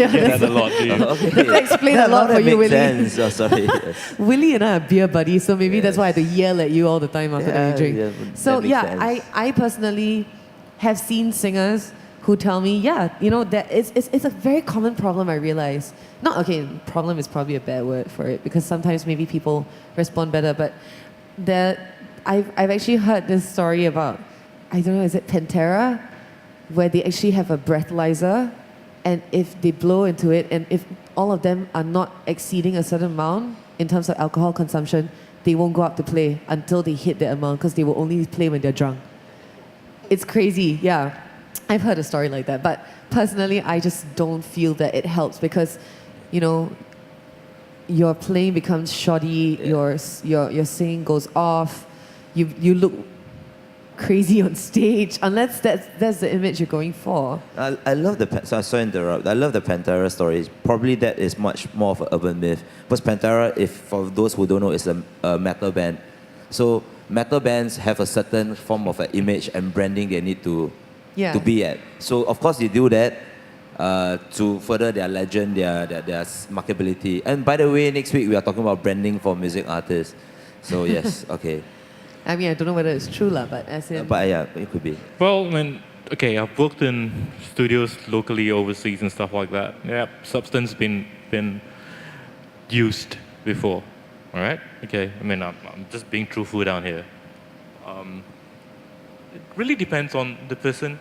That's a lot, dude. Okay. That explains a lot that for you, makes Willie. sense. Oh, sorry. Willie and I are beer buddies, so maybe that's why I have to yell at you all the time after Yeah, you drink. yeah, So that makes sense. I personally have seen singers who tell me, that it's a very common problem. I realize. Problem is probably a bad word for it because sometimes maybe people respond better, but I've actually heard this story about, I don't know, is it Pantera, where they actually have a breathalyzer, and if they blow into it, and if all of them are not exceeding a certain amount in terms of alcohol consumption, they won't go out to play until they hit that amount because they will only play when they're drunk. It's crazy, yeah. I've heard a story like that, but personally, I just don't feel that it helps because, your playing becomes shoddy, your singing goes off, you look crazy on stage, unless that's the image you're going for. I love sorry to interrupt. I love the Pantera stories. Probably that is much more of an urban myth. Because Pantera, for those who don't know, is a metal band. So metal bands have a certain form of an image and branding they need to be at. So of course they do that to further their legend, their marketability. And by the way, next week we are talking about branding for music artists. So yes, okay. I mean, I don't know whether it's true, but as in... But yeah, it could be. Well, I've worked in studios locally, overseas, and stuff like that. Yeah, substance been used before. All right. Okay. I'm just being truthful down here. It really depends on the person,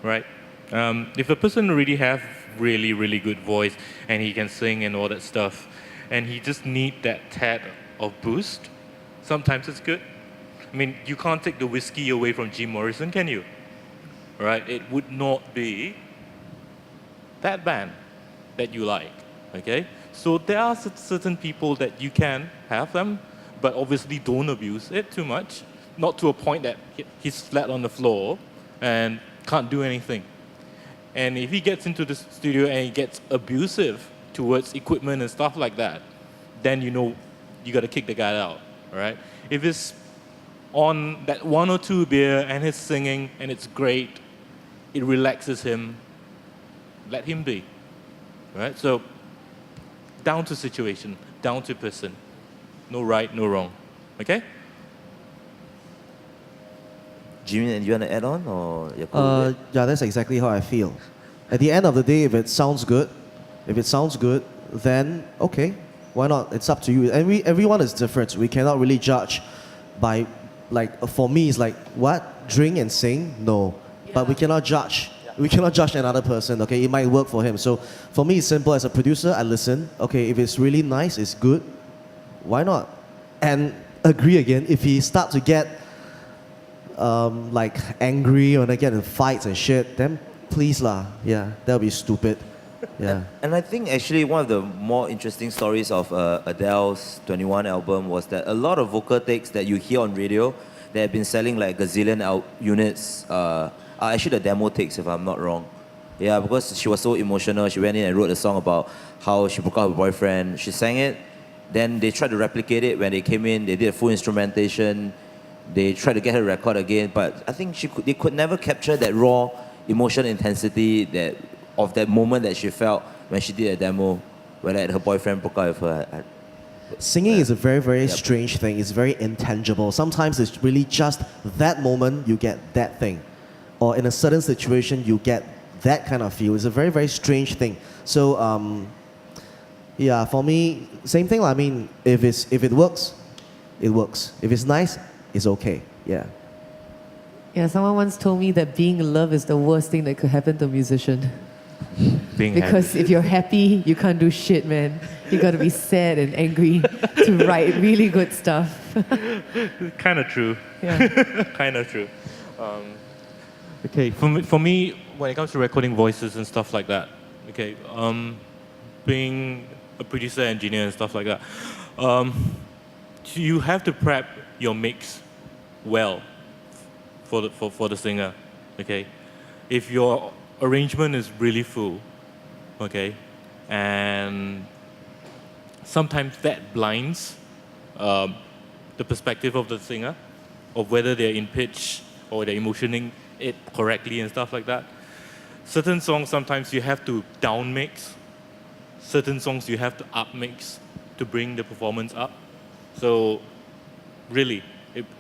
right? If a person already have really, really good voice and he can sing and all that stuff, and he just need that tad of boost, sometimes it's good. You can't take the whiskey away from Jim Morrison, can you? Right? It would not be that band that you like, okay? So there are certain people that you can have them, but obviously don't abuse it too much, not to a point that he's flat on the floor and can't do anything. And if he gets into the studio and he gets abusive towards equipment and stuff like that, then you got to kick the guy out, all right? If it's on that one or two beer and he's singing and it's great, it relaxes him, let him be, right? So down to situation, down to person. No right, no wrong, okay? Jimmy, you want to add on or you're cool with it? Yeah, that's exactly how I feel. At the end of the day, if it sounds good, then okay, why not? It's up to you. Everyone is different. We cannot really judge by, for me, it's like, what? Drink and sing? No. But we cannot judge. We cannot judge another person, okay? It might work for him. So for me, it's simple. As a producer, I listen. Okay, if it's really nice, it's good, why not? And agree again, if he start to get angry or they get in fights and shit, then please lah. Yeah, that'll be stupid. Yeah. And I think actually one of the more interesting stories of Adele's 21 album was that a lot of vocal takes that you hear on radio that have been selling like gazillion units are actually the demo takes, if I'm not wrong. Yeah, because she was so emotional. She went in and wrote a song about how she broke up with her boyfriend. She sang it. Then they tried to replicate it when they came in. They did a full instrumentation. They tried to get her to record again, but I think they could never capture that raw emotional intensity of that moment that she felt when she did a demo, when her boyfriend broke up with her. Singing is a very, very strange thing. It's very intangible. Sometimes it's really just that moment you get that thing. Or in a certain situation you get that kind of feel. It's a very, very strange thing. So, yeah, for me, same thing. I mean, if it works, it works. If it's nice, it's okay. Yeah. Yeah, someone once told me that being in love is the worst thing that could happen to a musician. Because if you're happy, you can't do shit, man. You gotta be sad and angry to write really good stuff. Kind of true. Yeah. Kind of true. Okay, for me, when it comes to recording voices and stuff like that, okay, being a producer, engineer, and stuff like that, you have to prep your mix well for the singer, okay? If your arrangement is really full, okay, and sometimes that blinds the perspective of the singer, of whether they're in pitch or they're emotioning it correctly and stuff like that. Certain songs sometimes you have to down mix. Certain songs you have to up mix to bring the performance up. So really,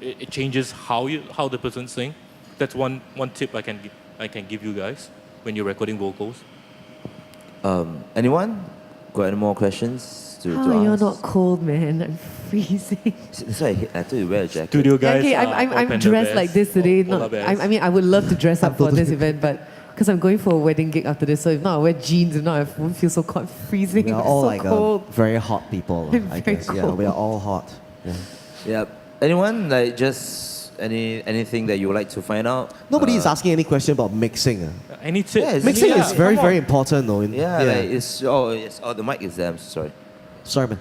it changes how the person sing. That's one tip I can give you guys when you're recording vocals. Anyone got any more questions to Oh, ask? you're not cold, man. I'm freezing. That's why I told you wear a jacket. Studio guys. Okay, I'm dressed like this today. Polar Not, bears. I mean, I would love to dress up for this event, but because I'm going for a wedding gig after this, so if not, I wear jeans. If not, I won't feel so cold. Freezing. We are It's all so like cold. very hot people, I'm I very guess. Yeah, cold. we are all hot. Yeah. Yeah. Anyone like just anything that you would like to find out? Nobody is asking any question about mixing. Any tips? Yeah, it's- Mixing Yeah, is very, come on. very important, though. Yeah, like it's the mic is there. I'm sorry. Sorry, man.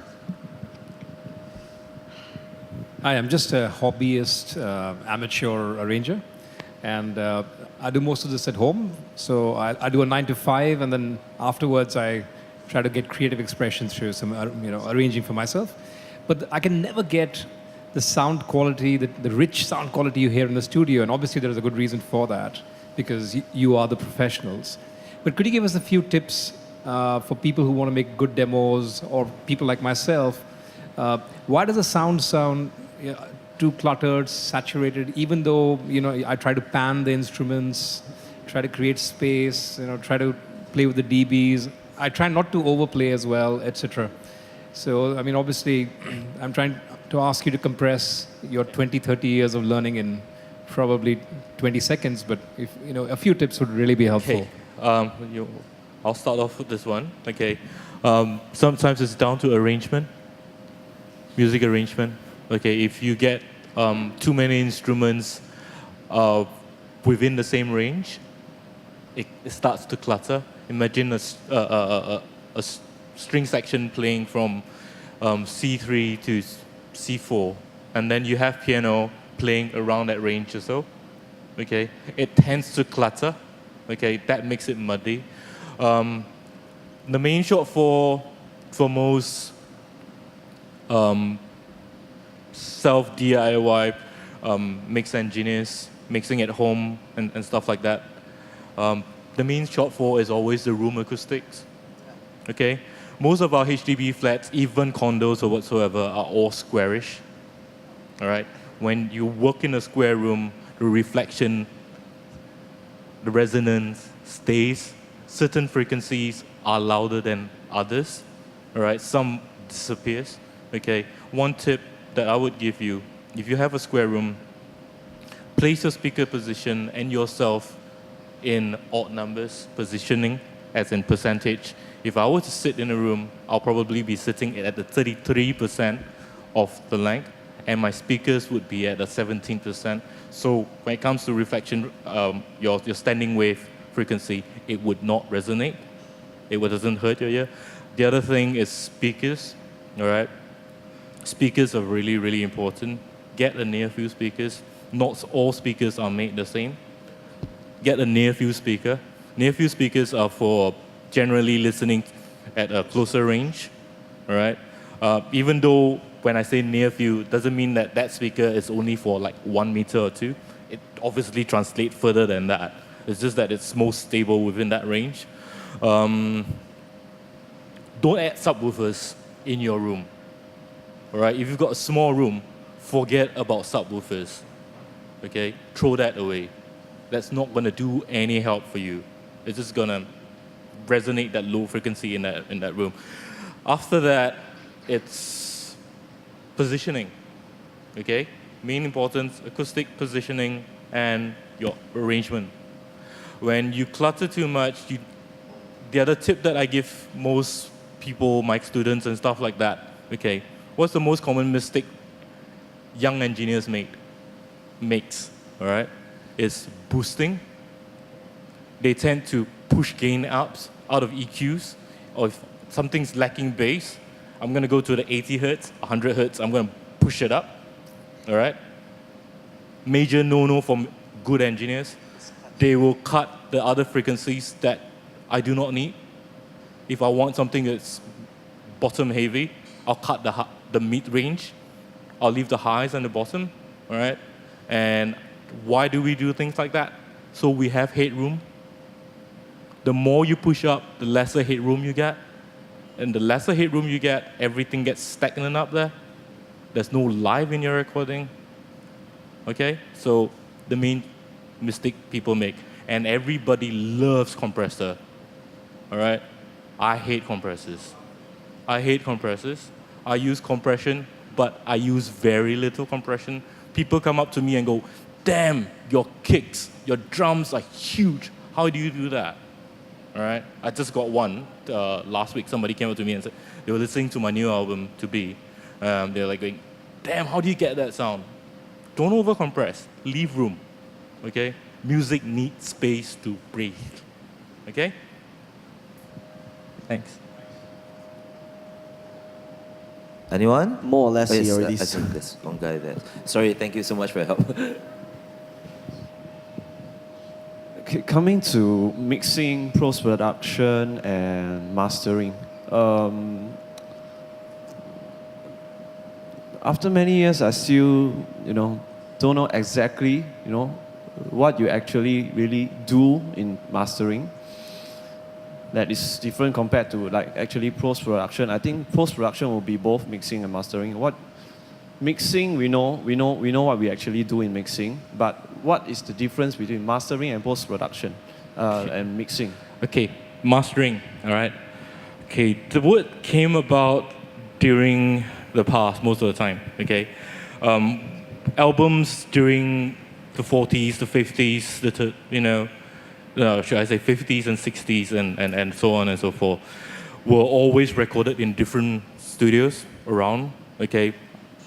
Hi, I'm just a hobbyist, amateur arranger, and I do most of this at home. So I do a 9 to 5, and then afterwards I try to get creative expression through some, arranging for myself. But I can never get the sound quality, the rich sound quality you hear in the studio, and obviously there is a good reason for that, because you are the professionals. But could you give us a few tips for people who want to make good demos, or people like myself? Why does the sound too cluttered, saturated, even though, I try to pan the instruments, try to create space, try to play with the dBs. I try not to overplay as well, etc. So, I mean, obviously, I'm trying to ask you to compress your 20, 30 years of learning in probably 20 seconds, but if, a few tips would really be helpful. Okay, I'll start off with this one. Okay, sometimes it's down to arrangement, music arrangement. Okay, if you get too many instruments within the same range, it starts to clutter. Imagine a string section playing from C3 to C4, and then you have piano playing around that range or so. Okay, it tends to clutter. Okay, that makes it muddy. The main shortfall for most self-DIY mix engineers, mixing at home and stuff like that, the main shortfall is always the room acoustics. Okay, most of our HDB flats, even condos or whatsoever, are all squarish. All right, when you work in a square room, the reflection, the resonance stays. Certain frequencies are louder than others. All right, some disappears. Okay, one tip that I would give you, if you have a square room, place your speaker position and yourself in odd numbers positioning, as in percentage. If I were to sit in a room, I'll probably be sitting at the 33% of the length, and my speakers would be at the 17%. So when it comes to reflection, your standing wave frequency, it would not resonate. It doesn't hurt your ear. The other thing is speakers, all right? Speakers are really, really important. Get a near-field speakers. Not all speakers are made the same. Get a near-field speaker. Near-field speakers are for generally listening at a closer range, all right? Even though when I say near-field, doesn't mean that that speaker is only for like 1 meter or 2. It obviously translates further than that. It's just that it's most stable within that range. Don't add subwoofers in your room. All right, if you've got a small room, forget about subwoofers. Okay, throw that away. That's not going to do any help for you. It's just going to resonate that low frequency in that room. After that, it's positioning. Okay, main importance: acoustic positioning and your arrangement. When you clutter too much, the other tip that I give most people, my students and stuff like that, okay, what's the most common mistake young engineers makes, all right, is boosting they tend to push gain ups out of EQs, or if something's lacking bass, I'm gonna go to the 80 hertz, 100 hertz, I'm gonna push it up, all right? Major no-no from good engineers, they will cut the other frequencies that I do not need. If I want something that's bottom heavy, I'll cut the mid-range, I'll leave the highs on the bottom, all right? And why do we do things like that? So we have headroom. The more you push up, the lesser headroom you get. And the lesser headroom you get, everything gets stagnant up there. There's no life in your recording. Okay? So the main mistake people make. And everybody loves compressor. All right? I hate compressors. I hate compressors. I use compression, but I use very little compression. People come up to me and go, damn, your kicks, your drums are huge. How do you do that? All right? I just got one last week. Somebody came up to me and said they were listening to my new album, To Be. They were like going, damn, how do you get that sound? Don't overcompress. Leave room. Okay? Music needs space to breathe. Okay? Thanks. Anyone? More or less, Oh, yes, he already I think there's one guy there. Sorry, thank you so much for your help. Okay, coming to mixing, post-production, and mastering. After many years, I still, don't know exactly, what you actually really do in mastering. That is different compared to actually post-production. I think post-production will be both mixing and mastering. What mixing, we know what we actually do in mixing, but what is the difference between mastering and post-production and mixing? Okay, mastering, all right? Okay, the word came about during the past most of the time, okay? Albums during the 40s, the 50s, should I say 50s and 60s and so on and so forth, were always recorded in different studios around, okay?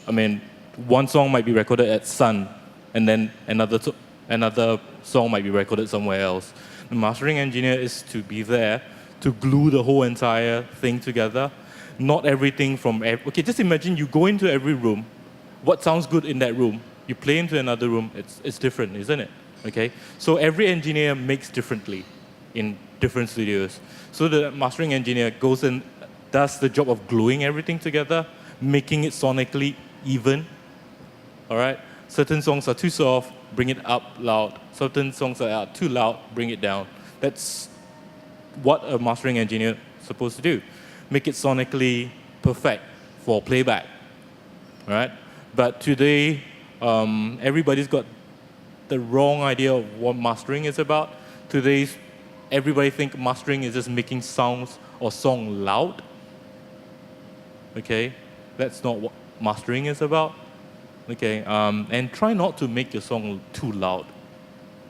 I mean, one song might be recorded at Sun, and then another song might be recorded somewhere else. The mastering engineer is to be there to glue the whole entire thing together. Not everything from... Okay, just imagine you go into every room. What sounds good in that room? You play into another room, it's different, isn't it? Okay? So every engineer makes differently in different studios. So the mastering engineer goes and does the job of gluing everything together, making it sonically even. All right? Certain songs are too soft, bring it up loud. Certain songs are too loud, bring it down. That's what a mastering engineer is supposed to do. Make it sonically perfect for playback. All right? But today, everybody's got the wrong idea of what mastering is about. Today's, everybody think mastering is just making sounds or song loud. Okay? That's not what mastering is about. Okay? And try not to make your song too loud.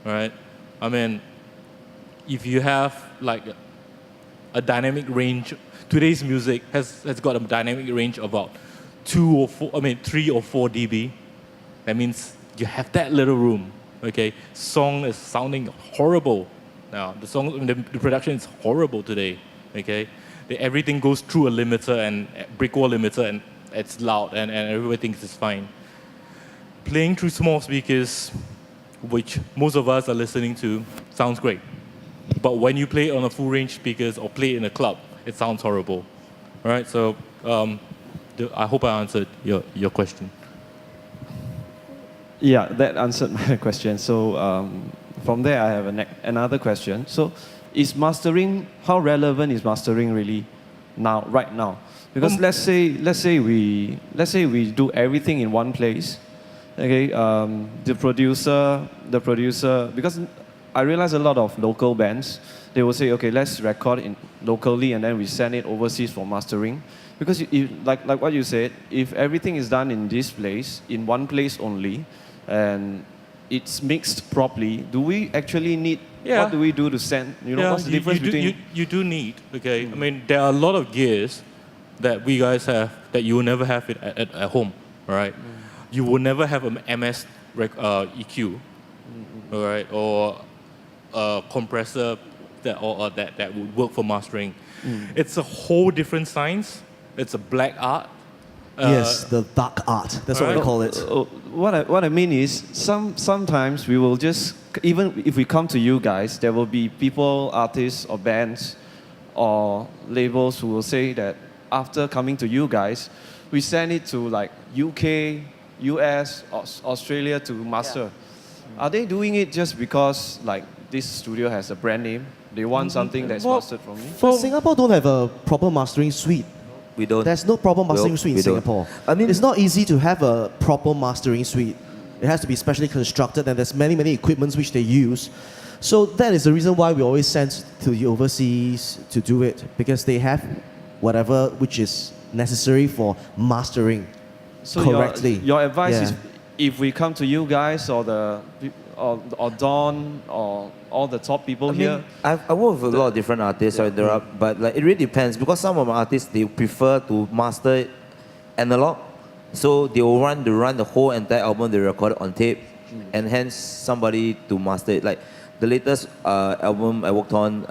All right? I mean, if you have like a dynamic range, today's music has got a dynamic range of about 3 or 4 dB. That means you have that little room. Okay, song is sounding horrible now. The production is horrible today. Okay, everything goes through a limiter and brick wall limiter, and it's loud, and everybody thinks it's fine. Playing through small speakers, which most of us are listening to, sounds great. But when you play it on a full range speakers or play it in a club, it sounds horrible. All right, so I hope I answered your question. Yeah, that answered my question. So from there, I have another question. So, how relevant is mastering really right now? Because let's say we do everything in one place. Okay, the producer, because I realize a lot of local bands, they will say, okay, let's record it locally and then we send it overseas for mastering. Because like what you said, if everything is done in this place, in one place only, and it's mixed properly, do we actually need, what do we do to send, what's the difference between... You do need, okay? I mean, there are a lot of gears that we guys have that you will never have it at home, all right? You will never have an MS EQ, all right? Or compressor that would work for mastering. It's a whole different science. It's a black art. Yes, the dark art. That's what I Alright. call it. What I mean is, sometimes we will just, even if we come to you guys, there will be people, artists or bands or labels who will say that after coming to you guys, we send it to like UK, US, Australia to master. Are they doing it just because like this studio has a brand name? They want something that's mastered from me? But Singapore don't have a proper mastering suite. We don't. There's no proper mastering Well, suite in we don't. Singapore. I mean- it's not easy to have a proper mastering suite. It has to be specially constructed, and there's many equipments which they use. So that is the reason why we always send to the overseas to do it, because they have whatever which is necessary for mastering So correctly. Your advice Yeah. is, if we come to you guys or Don or all the top people here, I work with a lot of different artists, sorry to interrupt, but like, it really depends because some of my artists, they prefer to master it analog, so they will run the whole entire album they recorded on tape, and hence somebody to master it. Like the latest album I worked on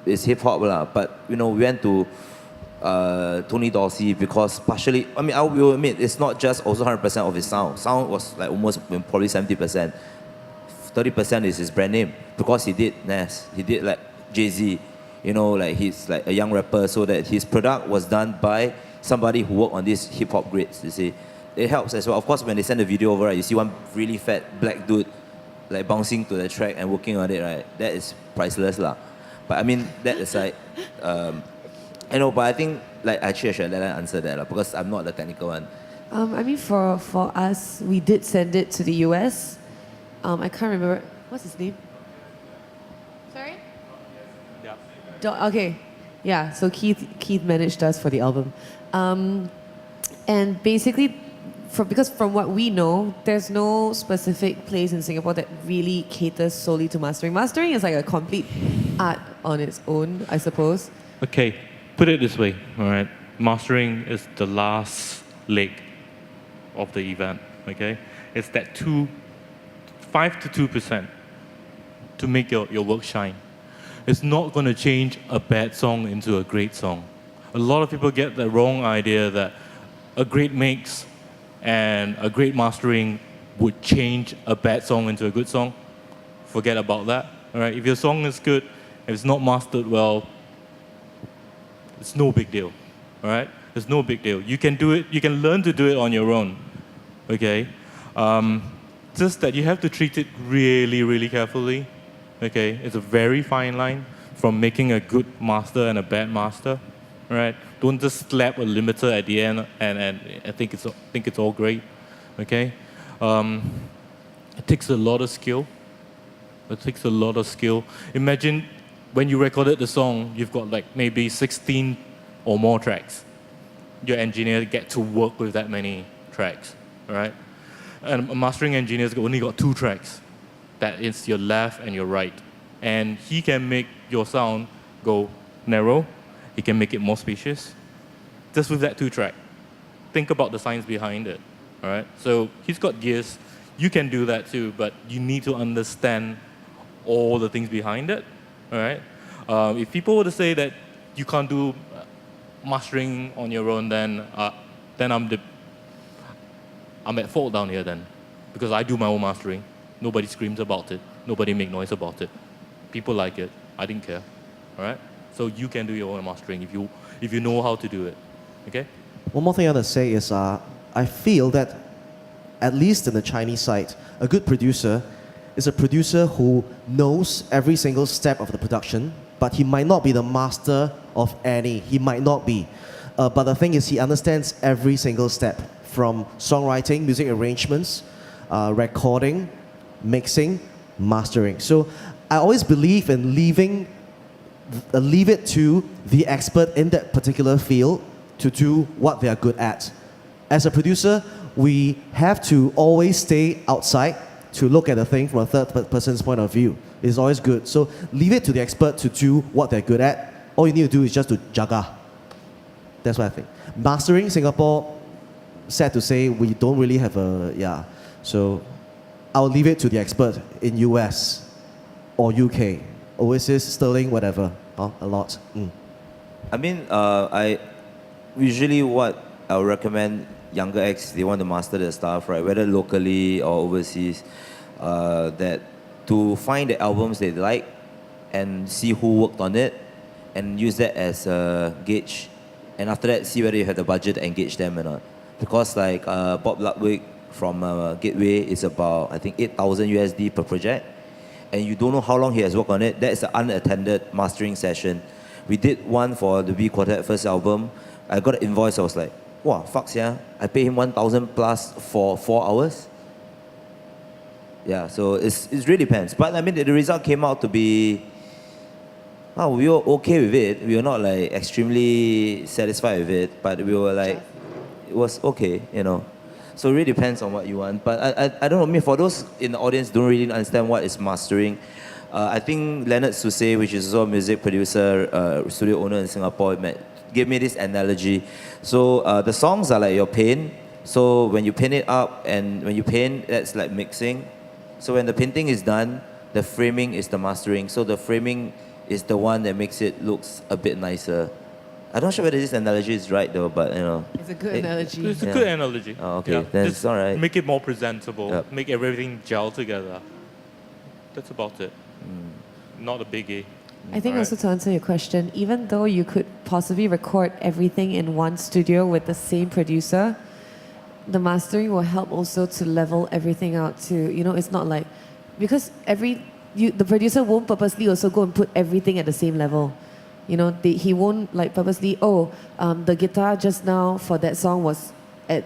is hip hop lah, but we went to Tony Dorsey because partially, I will admit it's not just also 100% of his sound. Sound was like almost probably 70%. 30% is his brand name because he did Nas, he did like Jay-Z, like he's like a young rapper, so that his product was done by somebody who worked on these hip hop grades, you see. It helps as well. Of course, when they send the video over, right, you see one really fat black dude like bouncing to the track and working on it, right? That is priceless lah. But I mean, that aside, but I think like actually I should let her answer that lah, because I'm not the technical one. For us, we did send it to the US. I can't remember. What's his name? Sorry? Yeah. Okay. Yeah, so Keith managed us for the album. And basically, because from what we know, there's no specific place in Singapore that really caters solely to mastering. Mastering is like a complete art on its own, I suppose. Okay, put it this way, all right? Mastering is the last leg of the event, okay? It's that 5 to 2% to make your work shine. It's not going to change a bad song into a great song. A lot of people get the wrong idea that a great mix and a great mastering would change a bad song into a good song. Forget about that, all right? If your song is good, if it's not mastered well, it's no big deal, all right? It's no big deal. You can do it, you can learn to do it on your own, okay? Just that you have to treat it really carefully, okay? It's a very fine line from making a good master and a bad master, right? Don't just slap a limiter at the end and think it's all great, okay? It takes a lot of skill. It takes a lot of skill. Imagine when you recorded the song, you've got like maybe 16 or more tracks. Your engineer get to work with that many tracks, right? And a mastering engineer's only got 2 tracks. That is your left and your right. And he can make your sound go narrow. He can make it more spacious. Just with that 2 track. Think about the science behind it, all right? So he's got gears. You can do that too, but you need to understand all the things behind it, all right? If people were to say that you can't do mastering on your own, then I'm at fault down here then, because I do my own mastering. Nobody screams about it. Nobody make noise about it. People like it. I didn't care. All right. So you can do your own mastering if you know how to do it. Okay. One more thing I want to say is I feel that, at least in the Chinese side, a good producer is a producer who knows every single step of the production, but he might not be the master of any. He might not be. But the thing is, he understands every single step, from songwriting, music arrangements, recording, mixing, mastering. So I always believe in leave it to the expert in that particular field to do what they are good at. As a producer, we have to always stay outside to look at the thing from a third person's point of view. It's always good. So leave it to the expert to do what they're good at. All you need to do is just to jaga. That's what I think. Mastering Singapore, sad to say, we don't really have a, So I'll leave it to the expert in US or UK? Oasis, Sterling, whatever. A lot. I mean, I usually what I would recommend younger acts, they want to master their stuff, right? Whether locally or overseas, that to find the albums they like and see who worked on it and use that as a gauge. And after that, see whether you have the budget to engage them or not. Because like Bob Ludwig from Gateway is about, I think, 8,000 USD per project. And you don't know how long he has worked on it. That is an unattended mastering session. We did one for the B Quartet first album. I got an invoice, I was like, wow, fuck yeah. I paid him 1,000 plus for 4 hours. Yeah, so it really depends. But I mean, the result came out to be, we were okay with it. We were not like extremely satisfied with it, but we were like, it was okay, you know. So it really depends on what you want. But I don't know, I mean, for those in the audience who don't really understand what is mastering, I think Leonard Susay, which is also a music producer, studio owner in Singapore, gave me this analogy. So the songs are like your paint. So when you paint it up and when you paint, that's like mixing. So when the painting is done, the framing is the mastering. So the framing is the one that makes it looks a bit nicer. I'm not sure whether this analogy is right though, but you know. It's a good analogy. It's a good analogy. Oh, okay, then Just it's all right. make it more presentable. Yep. Make everything gel together. That's about it. Not a biggie. I think Alright. also to answer your question, even though you could possibly record everything in one studio with the same producer, the mastering will help also to level everything out too. You know, it's not like, because the producer won't purposely also go and put everything at the same level. You know, he won't like purposely, the guitar just now for that song was at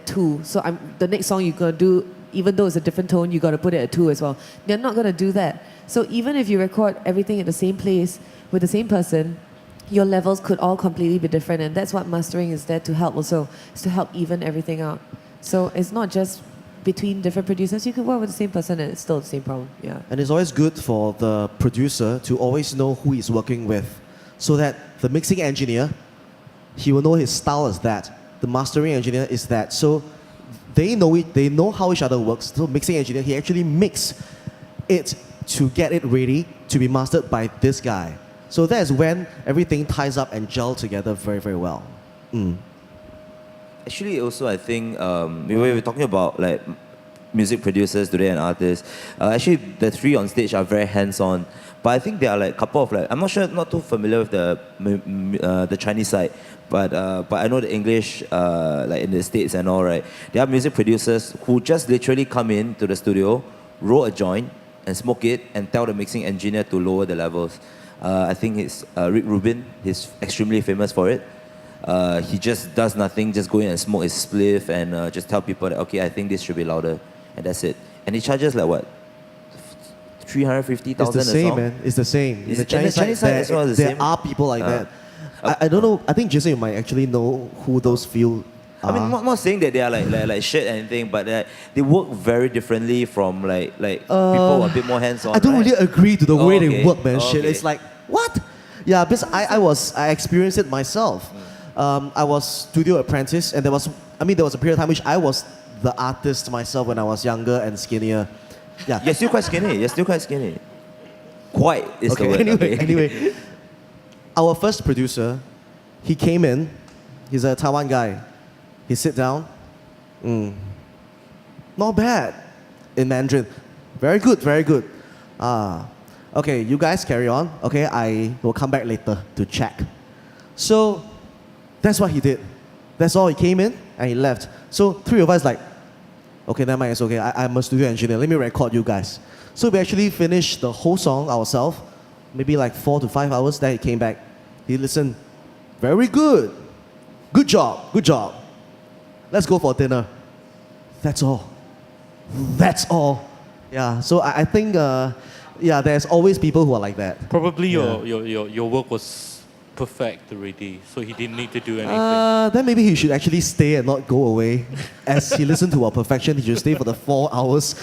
2. So the next song you're going to do, even though it's a different tone, you got to put it at 2 as well. They're not going to do that. So even if you record everything at the same place with the same person, your levels could all completely be different. And that's what mastering is there to help also, is to help even everything out. So it's not just between different producers. You could work with the same person and it's still the same problem. Yeah. And it's always good for the producer to always know who he's working with, so that the mixing engineer, he will know his style is that. The mastering engineer is that. So they know it, they know how each other works. So mixing engineer, he actually mix it to get it ready to be mastered by this guy. So that is when everything ties up and gel together very, very well. Actually, also, I think we were talking about like music producers today and artists. Actually, the three on stage are very hands-on. But I think there are like a couple of like, I'm not sure, not too familiar with the Chinese side, but I know the English, like in the States and all, right? There are music producers who just literally come in to the studio, roll a joint, and smoke it, and tell the mixing engineer to lower the levels. I think it's Rick Rubin. He's extremely famous for it. He just does nothing, just go in and smoke his spliff and just tell people that, okay, I think this should be louder, and that's it. And he charges like what? 350,000 It's the a same, song? man. It's the same. In Is the it- and the Chinese side as well is the there same? are people like that. I don't know. I think Jason, you might actually know who those few I mean, I'm not saying that they are like shit or anything, but they work very differently from like people who are a bit more hands-on. I don't right? really agree to the way they okay. work, man. Shit, Okay. it's like what? Yeah, because I experienced it myself. I was studio apprentice, and there was a period of time which I was the artist myself when I was younger and skinnier. Yeah. You're still quite skinny. Quite is the word. Anyway, our first producer, he came in. He's a Taiwan guy. He sit down. Not bad in Mandarin. Very good, very good. Okay, you guys carry on. Okay, I will come back later to check. So that's what he did. That's all. He came in and he left. So three of us like, okay, never mind, it's okay. I'm a studio engineer. Let me record you guys. So we actually finished the whole song ourselves, maybe like 4 to 5 hours. Then he came back. He listened. Very good. Good job. Good job. Let's go for dinner. That's all. That's all. Yeah. So I think, there's always people who are like that. Probably Yeah. your work was perfect already, so he didn't need to do anything. Then maybe he should actually stay and not go away. As he listened to our perfection, he should stay for the 4 hours.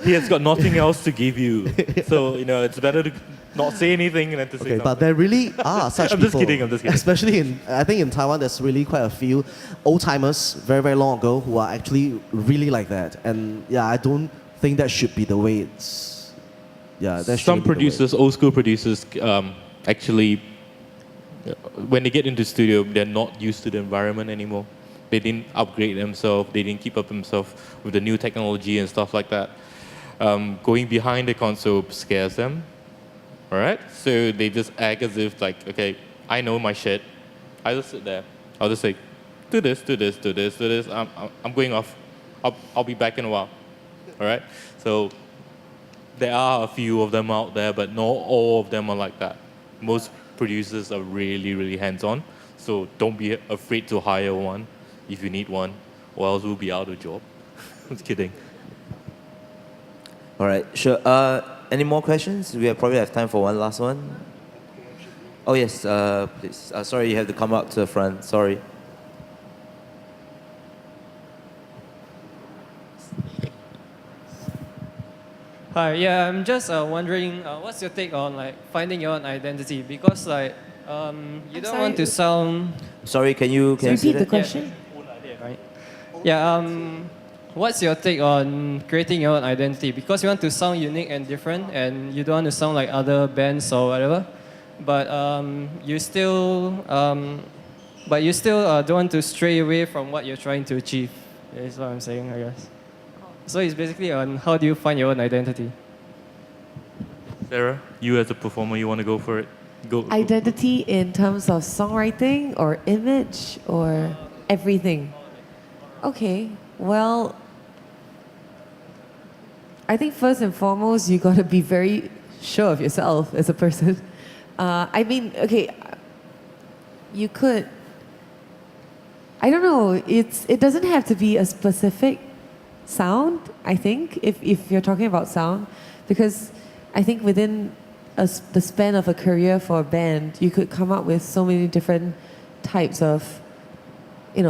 He has got nothing else to give you, so it's better to not say anything and then to say Okay, something. but there really are such I'm people. just kidding, I'm just kidding. Especially I think in Taiwan, there's really quite a few old-timers, very, very long ago, who are actually really like that. And yeah, I don't think that should be the way it's Yeah, that some shouldn't be the way. producers, old school producers, actually, when they get into studio, they're not used to the environment anymore. They didn't upgrade themselves. They didn't keep up themselves with the new technology and stuff like that. Going behind the console scares them. All right, so they just act as if like, okay, I know my shit. I just sit there. I'll just say, do this, do this, do this, do this. I'm going off. I'll be back in a while. All right. So there are a few of them out there, but not all of them are like that. Most producers are really, really hands-on. So don't be afraid to hire one if you need one, or else we'll be out of job. Just kidding. All right, sure. Any more questions? We probably have time for one last one. Oh yes, please. Sorry, you have to come up to the front. Sorry. Hi, yeah, I'm just wondering, what's your take on like finding your own identity? Because like, you don't want to sound. Sorry, can you Repeat say the that? question. Right. Yeah. What's your take on creating your own identity? Because you want to sound unique and different, and you don't want to sound like other bands or whatever. But you still, don't want to stray away from what you're trying to achieve. Is what I'm saying, I guess. So it's basically on how do you find your own identity? Sarah, you as a performer, you want to go for it? Go. Identity in terms of songwriting or image or everything? Okay, well, I think first and foremost, you got to be very sure of yourself as a person. I mean, okay, you could, I don't know, it doesn't have to be a specific sound, I think, if you're talking about sound, because I think within the span of a career for a band, you could come up with so many different types of,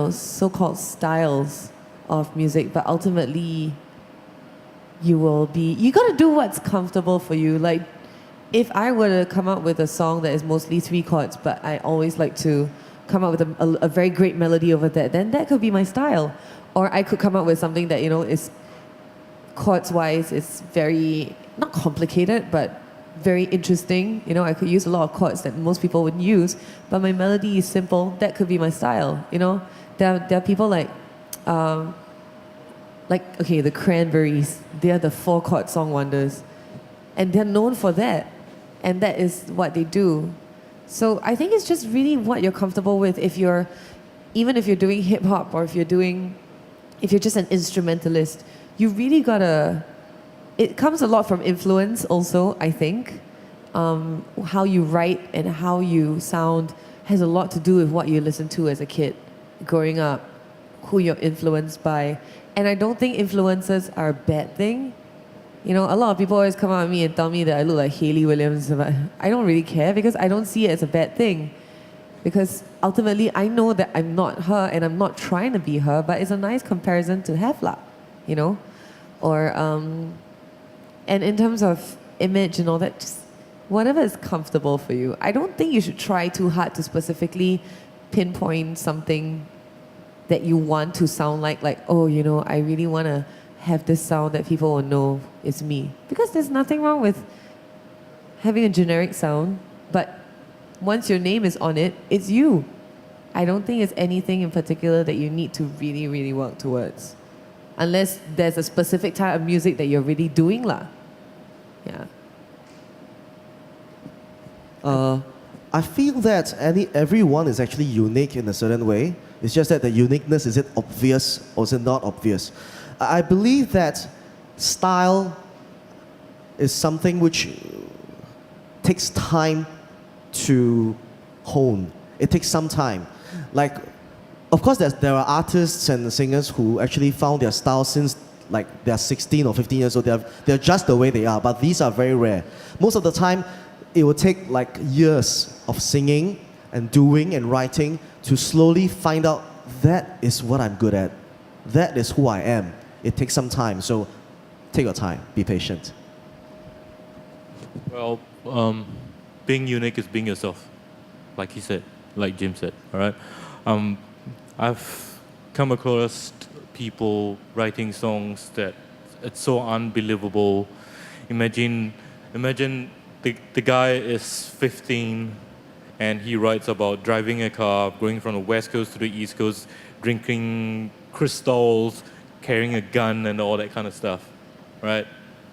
so-called styles of music, but ultimately you got to do what's comfortable for you. Like, if I were to come up with a song that is mostly 3 chords, but I always like to come up with a very great melody over that, then that could be my style. Or I could come up with something that, is chords-wise, it's very, not complicated, but very interesting. I could use a lot of chords that most people wouldn't use, but my melody is simple. That could be my style, There are people like, the Cranberries. They're the 4-chord song wonders. And they're known for that. And that is what they do. So I think it's just really what you're comfortable with. Even if you're doing hip-hop or if you're just an instrumentalist, you really gotta, it comes a lot from influence also, I think. How you write and how you sound has a lot to do with what you listen to as a kid, growing up, who you're influenced by. And I don't think influences are a bad thing. A lot of people always come out at me and tell me that I look like Hayley Williams, but I don't really care because I don't see it as a bad thing. Because ultimately, I know that I'm not her and I'm not trying to be her, but it's a nice comparison to have lah, Or, and in terms of image and all that, just whatever is comfortable for you. I don't think you should try too hard to specifically pinpoint something that you want to sound like, I really want to have this sound that people will know is me. Because there's nothing wrong with having a generic sound, but once your name is on it, it's you. I don't think it's anything in particular that you need to really, really work towards. Unless there's a specific type of music that you're really doing lah. Yeah. I feel that everyone is actually unique in a certain way. It's just that the uniqueness, is it obvious or is it not obvious? I believe that style is something which takes time to hone. It takes some time. Like, of course, there are artists and singers who actually found their style since they're 16 or 15 years old. They're just the way they are, but these are very rare. Most of the time, it will take years of singing and doing and writing to slowly find out that is what I'm good at. That is who I am. It takes some time, so take your time, be patient. Well, being unique is being yourself, like he said, like Jim said, all right? I've come across people writing songs that it's so unbelievable. Imagine Imagine the guy is 15 and he writes about driving a car, going from the West Coast to the East Coast, drinking crystals, carrying a gun and all that kind of stuff, right?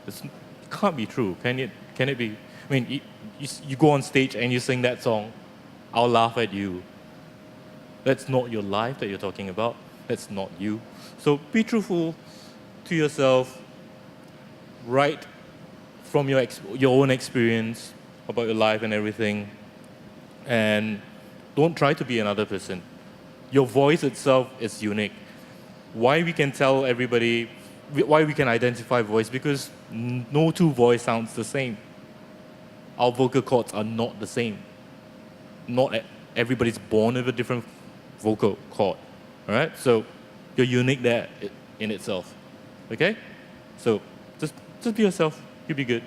It can't be true, can it? Can it be? I mean, you go on stage and you sing that song, I'll laugh at you. That's not your life that you're talking about. That's not you. So be truthful to yourself. Write from your own experience about your life and everything. And don't try to be another person. Your voice itself is unique. Why we can tell everybody, why we can identify voice, because no two voice sounds the same. Our vocal cords are not the same. Not everybody's born with a different vocal cord, all right? So you're unique there in itself, okay? So just be yourself, you'll be good.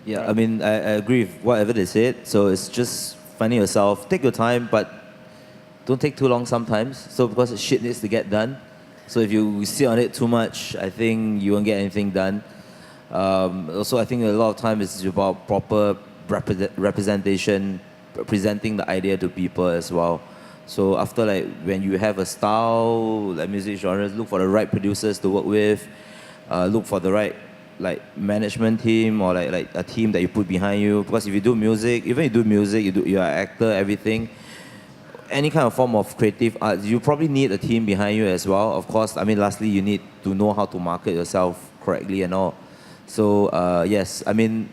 Yeah, I mean, I agree with whatever they said. So it's just finding yourself. Take your time, but don't take too long sometimes. So because shit needs to get done. So if you sit on it too much, I think you won't get anything done. Also, I think a lot of time is about proper representation, presenting the idea to people as well. So after, like, when you have a style, like music genres, look for the right producers to work with, look for the right, like, management team or like a team that you put behind you. Because if you do music, even if you do music, you're an actor, everything, any kind of form of creative art, you probably need a team behind you as well. Of course, I mean, lastly, you need to know how to market yourself correctly and all. So yes, I mean,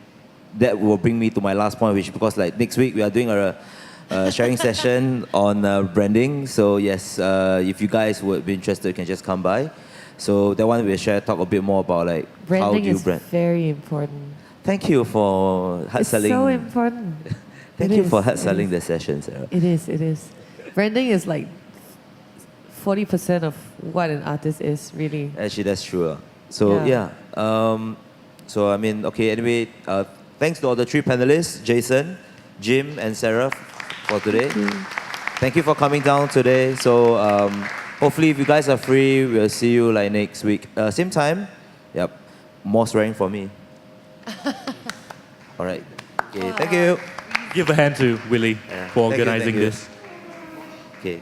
that will bring me to my last point, which, because like next week we are doing a sharing session on branding. So yes, if you guys would be interested, you can just come by. So that one we'll talk a bit more about like how do Branding you is brand. very important. Thank you for hard It's selling. so important. Thank It you is, for hard it selling is. the session, Sarah. It is. Branding is like 40% of what an artist is, really. Actually, that's true. So Yeah. so I mean, okay. Anyway, thanks to all the three panelists, Jason, Jim, and Sarah, for today. Thank you for coming down today. So hopefully, if you guys are free, we'll see you like next week, same time. Yep. More swearing for me. All right. Okay. Thank you. Give a hand to Willie for Thank you, organizing thank you. this. Okay.